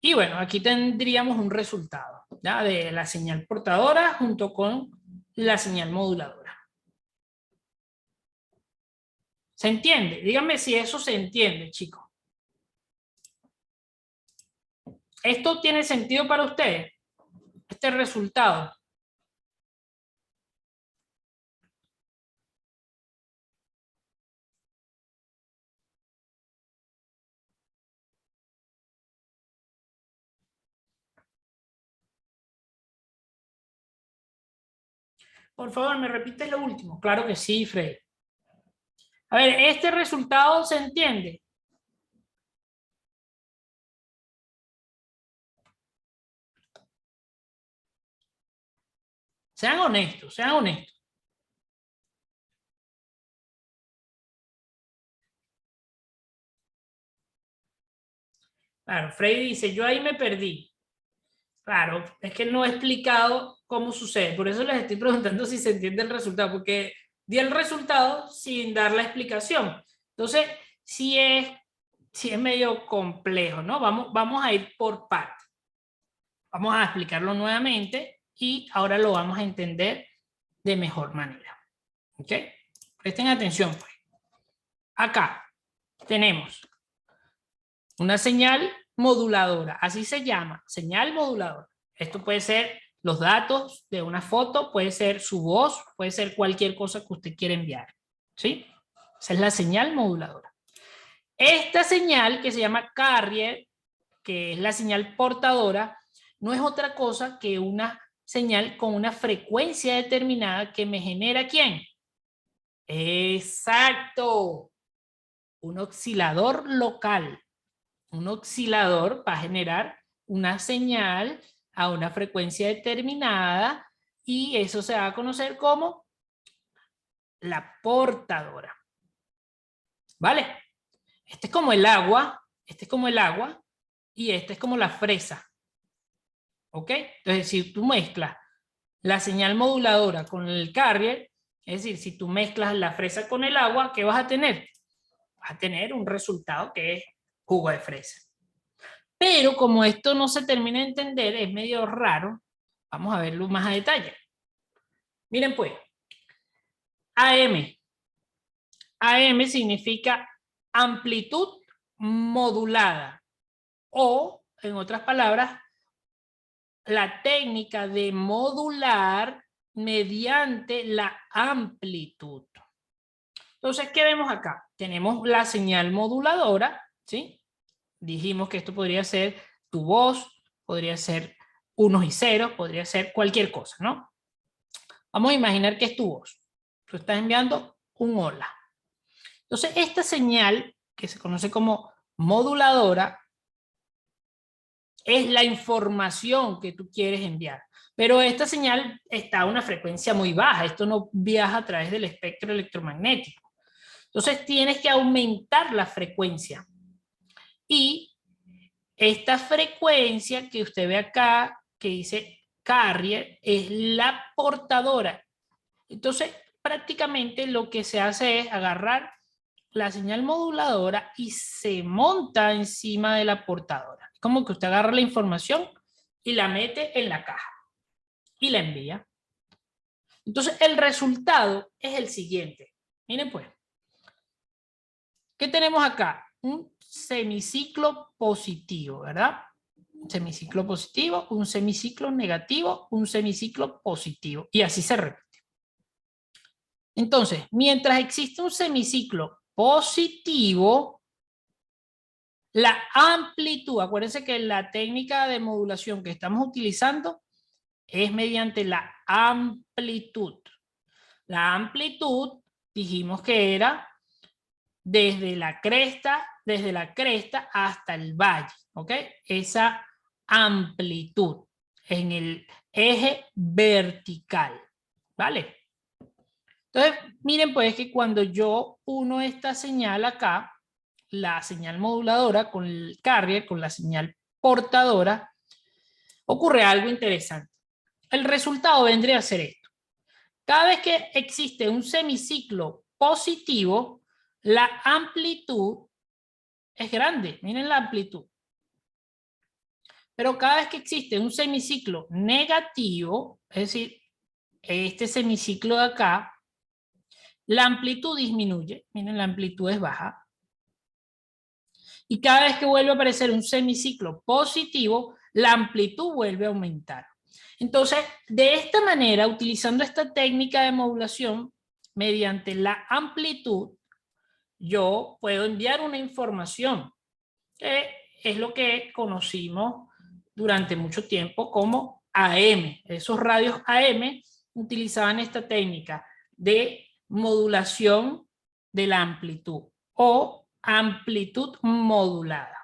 Y bueno, aquí tendríamos un resultado, ¿ya? De la señal portadora junto con la señal moduladora. ¿Se entiende? Díganme si eso se entiende, chicos. ¿Esto tiene sentido para ustedes? Este resultado. Por favor, ¿me repites lo último? Claro que sí, Freddy. A ver, ¿este resultado se entiende? Sean honestos, sean honestos. Claro, Freddy dice, yo ahí me perdí. Claro, es que no he explicado cómo sucede. Por eso les estoy preguntando si se entiende el resultado, porque di el resultado sin dar la explicación. Entonces, sí es medio complejo, ¿no? Vamos a ir por partes. Vamos a explicarlo nuevamente y ahora lo vamos a entender de mejor manera. ¿Ok? Presten atención, pues. Acá tenemos una señal moduladora, así se llama, señal moduladora. Esto puede ser los datos de una foto, puede ser su voz, puede ser cualquier cosa que usted quiera enviar. ¿Sí? Esa es la señal moduladora. Esta señal que se llama carrier, que es la señal portadora, no es otra cosa que una señal con una frecuencia determinada que me genera ¿quién? Exacto, un oscilador local. Un oscilador va a generar una señal a una frecuencia determinada y eso se va a conocer como la portadora. ¿Vale? Este es como el agua, este es como el agua y este es como la fresa. ¿Ok? Entonces, si tú mezclas la señal moduladora con el carrier, es decir, si tú mezclas la fresa con el agua, ¿qué vas a tener? Vas a tener un resultado que es jugo de fresa. Pero como esto no se termina de entender, es medio raro, vamos a verlo más a detalle. Miren pues, AM. AM significa amplitud modulada o, en otras palabras, la técnica de modular mediante la amplitud. Entonces, ¿qué vemos acá? Tenemos la señal moduladora, ¿sí? Dijimos que esto podría ser tu voz, podría ser unos y ceros, podría ser cualquier cosa, ¿no? Vamos a imaginar que es tu voz. Tú estás enviando un hola. Entonces, esta señal, que se conoce como moduladora, es la información que tú quieres enviar. Pero esta señal está a una frecuencia muy baja. Esto no viaja a través del espectro electromagnético. Entonces, tienes que aumentar la frecuencia. Y esta frecuencia que usted ve acá, que dice carrier, es la portadora. Entonces, prácticamente lo que se hace es agarrar la señal moduladora y se monta encima de la portadora. Es como que usted agarra la información y la mete en la caja y la envía. Entonces, el resultado es el siguiente. Miren pues, ¿qué tenemos acá? Un semiciclo positivo, ¿verdad? Un semiciclo positivo, un semiciclo negativo, un semiciclo positivo. Y así se repite. Entonces, mientras existe un semiciclo positivo, la amplitud, acuérdense que la técnica de modulación que estamos utilizando es mediante la amplitud. La amplitud dijimos que era desde la cresta hasta el valle, ¿ok? Esa amplitud en el eje vertical, ¿vale? Entonces, miren pues que cuando yo uno esta señal acá, la señal moduladora con el carrier, con la señal portadora, ocurre algo interesante. El resultado vendría a ser esto. Cada vez que existe un semiciclo positivo, la amplitud es grande. Miren la amplitud. Pero cada vez que existe un semiciclo negativo, es decir, este semiciclo de acá, la amplitud disminuye. Miren, la amplitud es baja. Y cada vez que vuelve a aparecer un semiciclo positivo, la amplitud vuelve a aumentar. Entonces, de esta manera, utilizando esta técnica de modulación, mediante la amplitud, yo puedo enviar una información, que es lo que conocimos durante mucho tiempo como AM. Esos radios AM utilizaban esta técnica de modulación de la amplitud o amplitud modulada.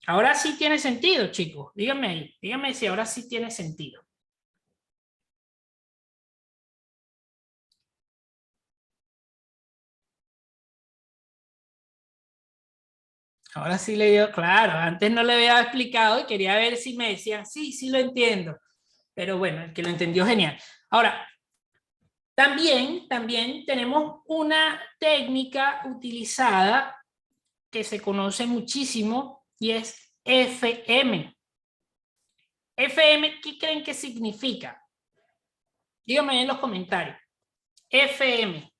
Ahora sí tiene sentido, chicos. Díganme ahí, díganme si ahora sí tiene sentido. Ahora sí le dio, claro, antes no le había explicado y quería ver si me decían, sí, sí lo entiendo. Pero bueno, el que lo entendió, genial. Ahora, también tenemos una técnica utilizada que se conoce muchísimo y es FM. FM, ¿qué creen que significa? Díganme en los comentarios. FM.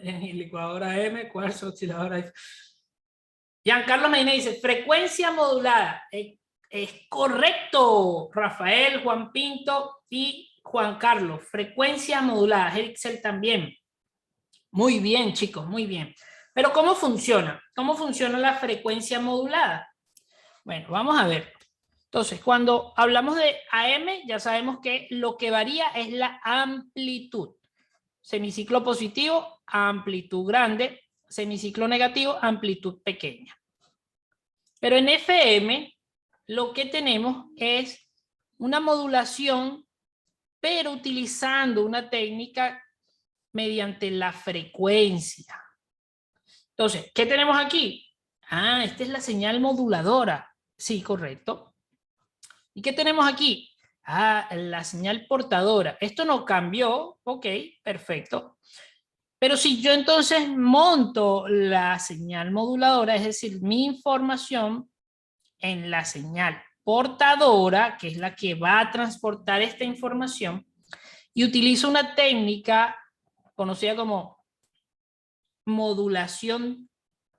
Licuadora M, cuarzo, osciladora F. Giancarlo Medina dice, frecuencia modulada. Es correcto, Rafael, Juan Pinto y Juan Carlos. Frecuencia modulada, Excel también. Muy bien, chicos, muy bien. Pero ¿cómo funciona? ¿Cómo funciona la frecuencia modulada? Bueno, vamos a ver. Entonces, cuando hablamos de AM, ya sabemos que lo que varía es la amplitud. Semiciclo positivo, amplitud grande. Semiciclo negativo, amplitud pequeña. Pero en FM, lo que tenemos es una modulación, pero utilizando una técnica mediante la frecuencia. Entonces, ¿qué tenemos aquí? Ah, esta es la señal moduladora. Sí, correcto. ¿Y qué tenemos aquí? Ah, la señal portadora. Esto no cambió. Ok, perfecto. Pero si yo entonces monto la señal moduladora, es decir, mi información en la señal portadora, que es la que va a transportar esta información, y utilizo una técnica conocida como modulación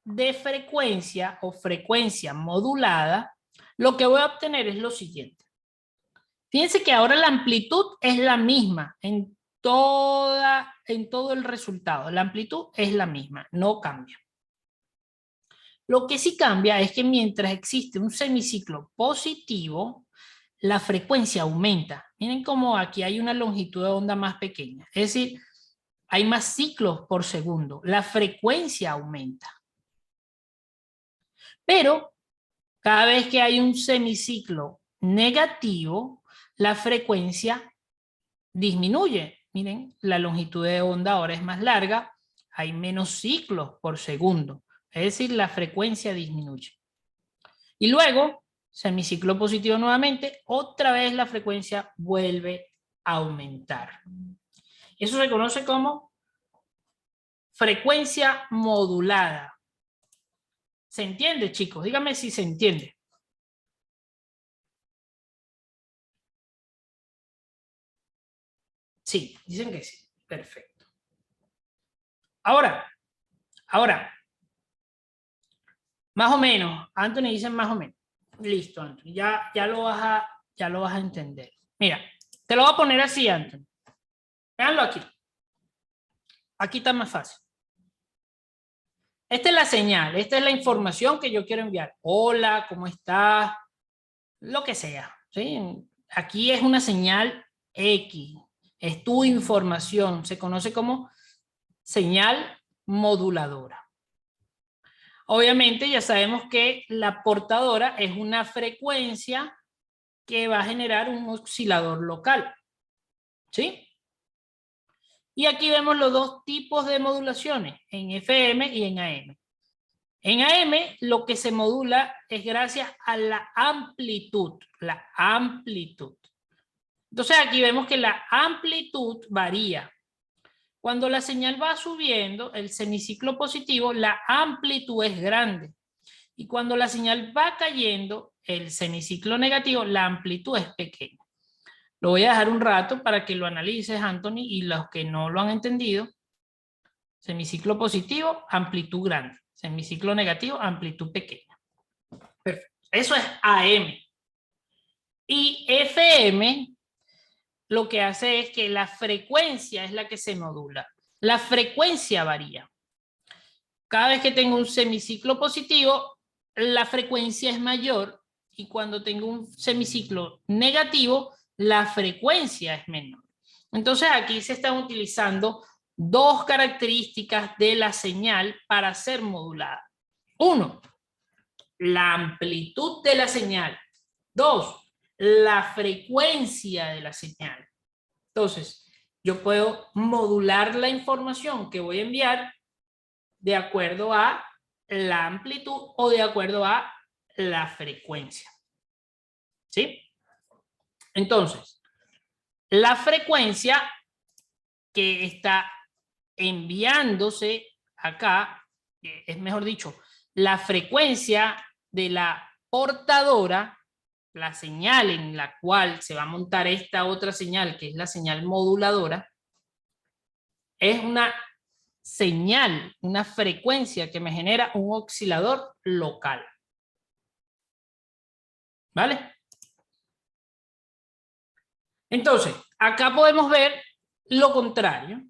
de frecuencia o frecuencia modulada, lo que voy a obtener es lo siguiente. Fíjense que ahora la amplitud es la misma en todo el resultado. La amplitud es la misma, no cambia. Lo que sí cambia es que mientras existe un semiciclo positivo, la frecuencia aumenta. Miren cómo aquí hay una longitud de onda más pequeña. Es decir, hay más ciclos por segundo. La frecuencia aumenta. Pero cada vez que hay un semiciclo negativo, la frecuencia disminuye. Miren, la longitud de onda ahora es más larga, hay menos ciclos por segundo. Es decir, la frecuencia disminuye. Y luego, semiciclo positivo nuevamente, otra vez la frecuencia vuelve a aumentar. Eso se conoce como frecuencia modulada. ¿Se entiende, chicos? Díganme si se entiende. Sí, dicen que sí. Perfecto. Ahora, más o menos. Anthony dice más o menos. Listo, Anthony. Ya lo vas a entender. Mira, te lo voy a poner así, Anthony. Véanlo aquí. Aquí está más fácil. Esta es la señal, esta es la información que yo quiero enviar. Hola, ¿cómo estás? Lo que sea. ¿Sí? Aquí es una señal X. Es tu información. Se conoce como señal moduladora. Obviamente ya sabemos que la portadora es una frecuencia que va a generar un oscilador local. ¿Sí? Y aquí vemos los dos tipos de modulaciones, en FM y en AM. En AM lo que se modula es gracias a la amplitud. La amplitud. Entonces aquí vemos que la amplitud varía. Cuando la señal va subiendo, el semiciclo positivo, la amplitud es grande. Y cuando la señal va cayendo, el semiciclo negativo, la amplitud es pequeña. Lo voy a dejar un rato para que lo analices, Anthony, y los que no lo han entendido. Semiciclo positivo, amplitud grande. Semiciclo negativo, amplitud pequeña. Perfecto. Eso es AM. Y FM lo que hace es que la frecuencia es la que se modula. la frecuencia varía. Cada vez que tengo un semiciclo positivo, la frecuencia es mayor, y cuando tengo un semiciclo negativo, la frecuencia es menor. Entonces aquí se están utilizando dos características de la señal para ser modulada. Uno, la amplitud de la señal. Dos, la frecuencia de la señal. Entonces, yo puedo modular la información que voy a enviar de acuerdo a la amplitud o de acuerdo a la frecuencia. ¿Sí? Entonces, la frecuencia que está enviándose acá, es mejor dicho, la frecuencia de la portadora, la señal en la cual se va a montar esta otra señal, que es la señal moduladora, es una señal, una frecuencia que me genera un oscilador local. ¿Vale? Entonces, acá podemos ver lo contrario.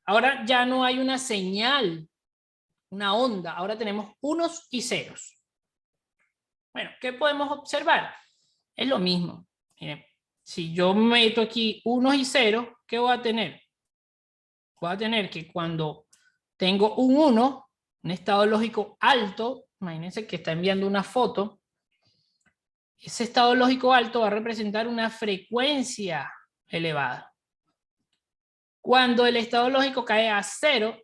Ahora ya no hay una señal, una onda, ahora tenemos unos y ceros. Bueno, ¿qué podemos observar? Es lo mismo. Miren, si yo meto aquí unos y ceros, ¿qué voy a tener? Voy a tener que cuando tengo un 1, un estado lógico alto, imagínense que está enviando una foto, ese estado lógico alto va a representar una frecuencia elevada. Cuando el estado lógico cae a 0,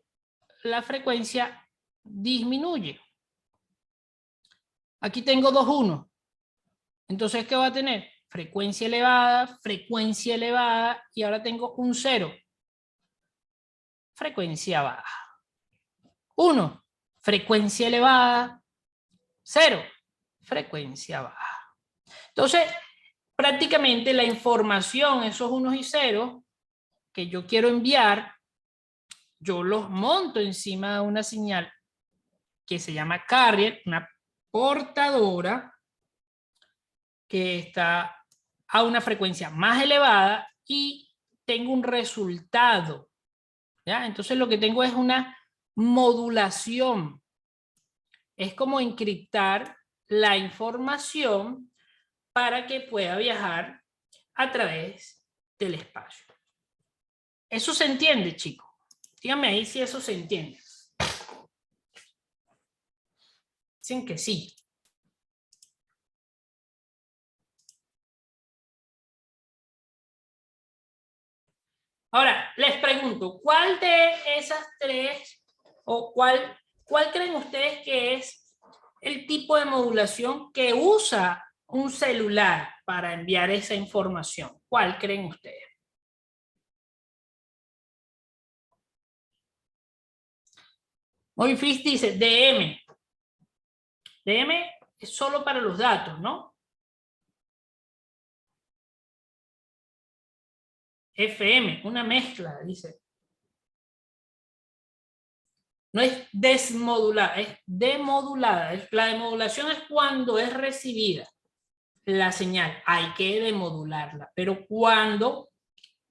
la frecuencia disminuye. Aquí tengo dos 1. Entonces, ¿qué va a tener? Frecuencia elevada, y ahora tengo un 0. Frecuencia baja. 1, frecuencia elevada. 0, frecuencia baja. Entonces, prácticamente la información, esos unos y ceros que yo quiero enviar, yo los monto encima de una señal que se llama carrier, una portadora que está a una frecuencia más elevada, y tengo un resultado. ¿Ya? Entonces lo que tengo es una modulación. Es como encriptar la información para que pueda viajar a través del espacio. ¿Eso se entiende, chicos? Díganme ahí si eso se entiende. Dicen que sí. Ahora, les pregunto, ¿cuál de esas tres o cuál creen ustedes que es el tipo de modulación que usa un celular para enviar esa información? ¿Cuál creen ustedes? Moifis dice DM. DM es solo para los datos, ¿no? FM, una mezcla, dice. No es desmodulada, es demodulada. La demodulación es cuando es recibida la señal. Hay que demodularla. Pero cuando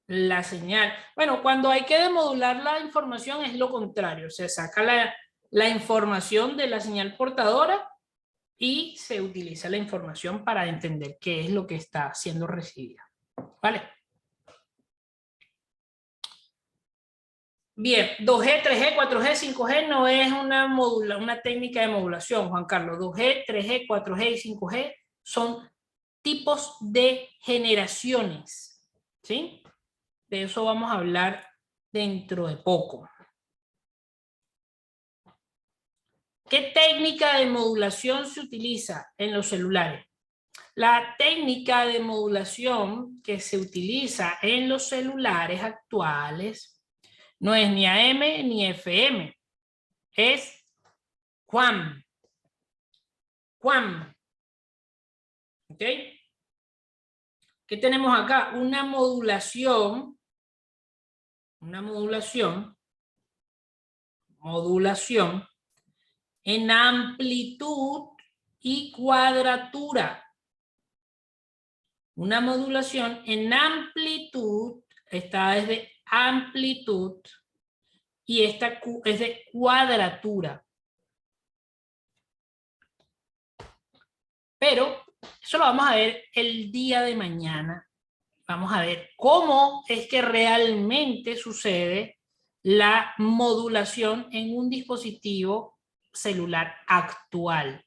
la señal... Bueno, cuando hay que demodular la información es lo contrario. Se saca la información de la señal portadora y se utiliza la información para entender qué es lo que está siendo recibida. ¿Vale? Bien, 2G, 3G, 4G, 5G no es una técnica de modulación, Juan Carlos. 2G, 3G, 4G y 5G son tipos de generaciones, ¿sí? De eso vamos a hablar dentro de poco. ¿Qué técnica de modulación se utiliza en los celulares? La técnica de modulación que se utiliza en los celulares actuales no es ni AM ni FM, es QAM. QAM. ¿Ok? ¿Qué tenemos acá? Una modulación en amplitud y cuadratura. Una modulación en amplitud, está desde amplitud y esta Q es de cuadratura. Pero eso lo vamos a ver el día de mañana. Vamos a ver cómo es que realmente sucede la modulación en un dispositivo celular actual,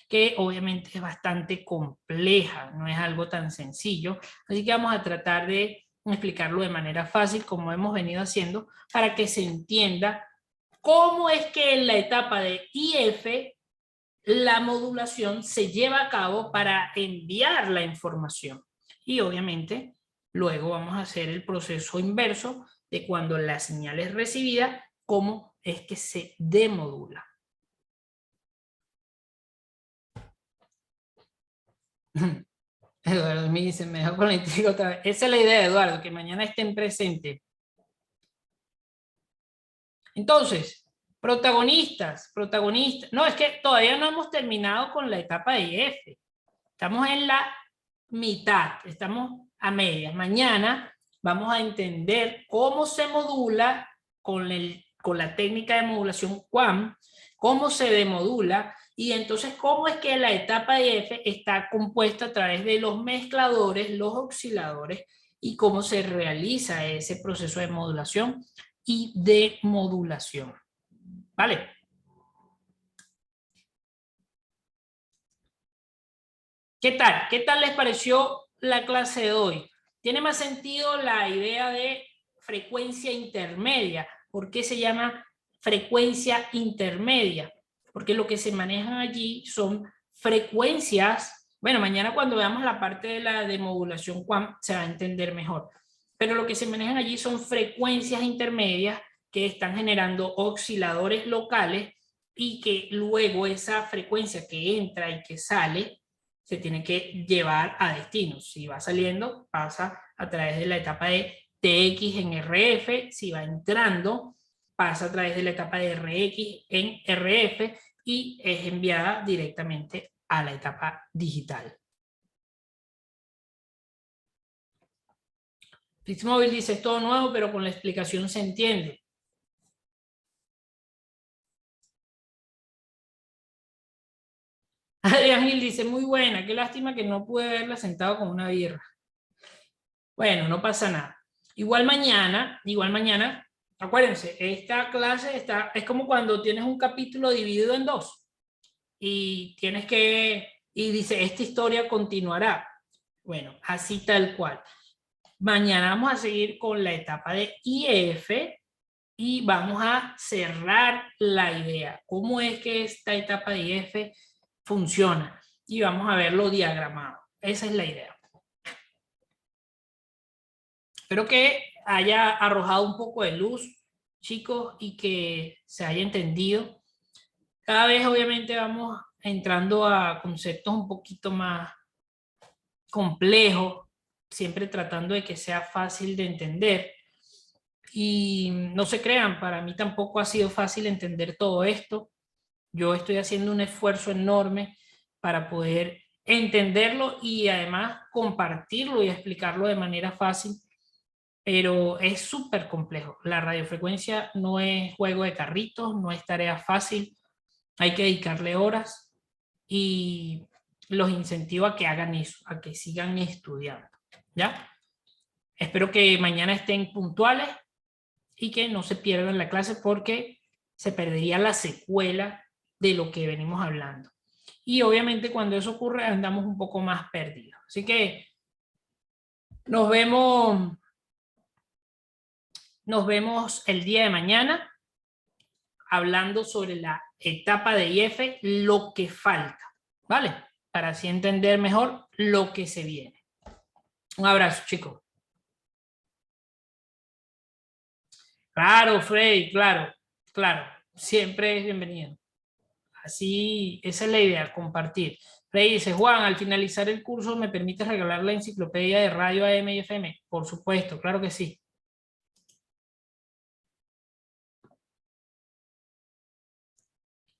que obviamente es bastante compleja, no es algo tan sencillo. Así que vamos a tratar de explicarlo de manera fácil, como hemos venido haciendo, para que se entienda cómo es que en la etapa de IF la modulación se lleva a cabo para enviar la información. Y obviamente luego vamos a hacer el proceso inverso de cuando la señal es recibida, cómo es que se demodula. Eduardo me dice, me dejó con la intriga otra vez. Esa es la idea de Eduardo, que mañana estén presentes. Entonces, protagonistas. No, es que todavía no hemos terminado con la etapa de IF. Estamos en la mitad, estamos a medias. Mañana vamos a entender cómo se modula con la técnica de modulación QAM, cómo se demodula y entonces cómo es que la etapa de IF está compuesta a través de los mezcladores, los osciladores y cómo se realiza ese proceso de modulación y demodulación. ¿Vale? ¿Qué tal? ¿Qué tal les pareció la clase de hoy? ¿Tiene más sentido la idea de frecuencia intermedia? ¿Por qué se llama frecuencia intermedia? Porque lo que se manejan allí son frecuencias. Bueno, mañana cuando veamos la parte de la demodulación QAM se va a entender mejor. Pero lo que se manejan allí son frecuencias intermedias que están generando osciladores locales y que luego esa frecuencia que entra y que sale se tiene que llevar a destino. Si va saliendo, pasa a través de la etapa de TX en RF. Si va entrando, pasa a través de la etapa de RX en RF y es enviada directamente a la etapa digital. Fixmóvil dice, es todo nuevo, pero con la explicación se entiende. Adrián Gil dice, muy buena, qué lástima que no pude verla sentado con una birra. Bueno, no pasa nada. Igual mañana, acuérdense, esta clase es como cuando tienes un capítulo dividido en dos y y dice, esta historia continuará. Bueno, así tal cual. Mañana vamos a seguir con la etapa de IF y vamos a cerrar la idea. ¿Cómo es que esta etapa de IF funciona? Y vamos a verlo diagramado. Esa es la idea. Espero que haya arrojado un poco de luz, chicos, y que se haya entendido. Cada vez obviamente vamos entrando a conceptos un poquito más complejos, siempre tratando de que sea fácil de entender. Y no se crean, para mí tampoco ha sido fácil entender todo esto. Yo estoy haciendo un esfuerzo enorme para poder entenderlo y además compartirlo y explicarlo de manera fácil, pero es súper complejo. La radiofrecuencia no es juego de carritos, no es tarea fácil, hay que dedicarle horas y los incentivo a que hagan eso, a que sigan estudiando, ¿ya? Espero que mañana estén puntuales y que no se pierdan la clase porque se perdería la secuela de lo que venimos hablando. Y obviamente cuando eso ocurre andamos un poco más perdidos. Así que nos vemos el día de mañana hablando sobre la etapa de IF, lo que falta, ¿vale? Para así entender mejor lo que se viene. Un abrazo, chicos. Claro, Freddy, claro, claro. Siempre es bienvenido. Así, esa es la idea, compartir. Freddy dice, Juan, al finalizar el curso, ¿me permites regalar la enciclopedia de radio AM y FM? Por supuesto, claro que sí.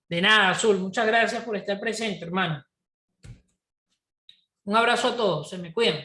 De nada, Azul. Muchas gracias por estar presente, hermano. Un abrazo a todos. Se me cuidan.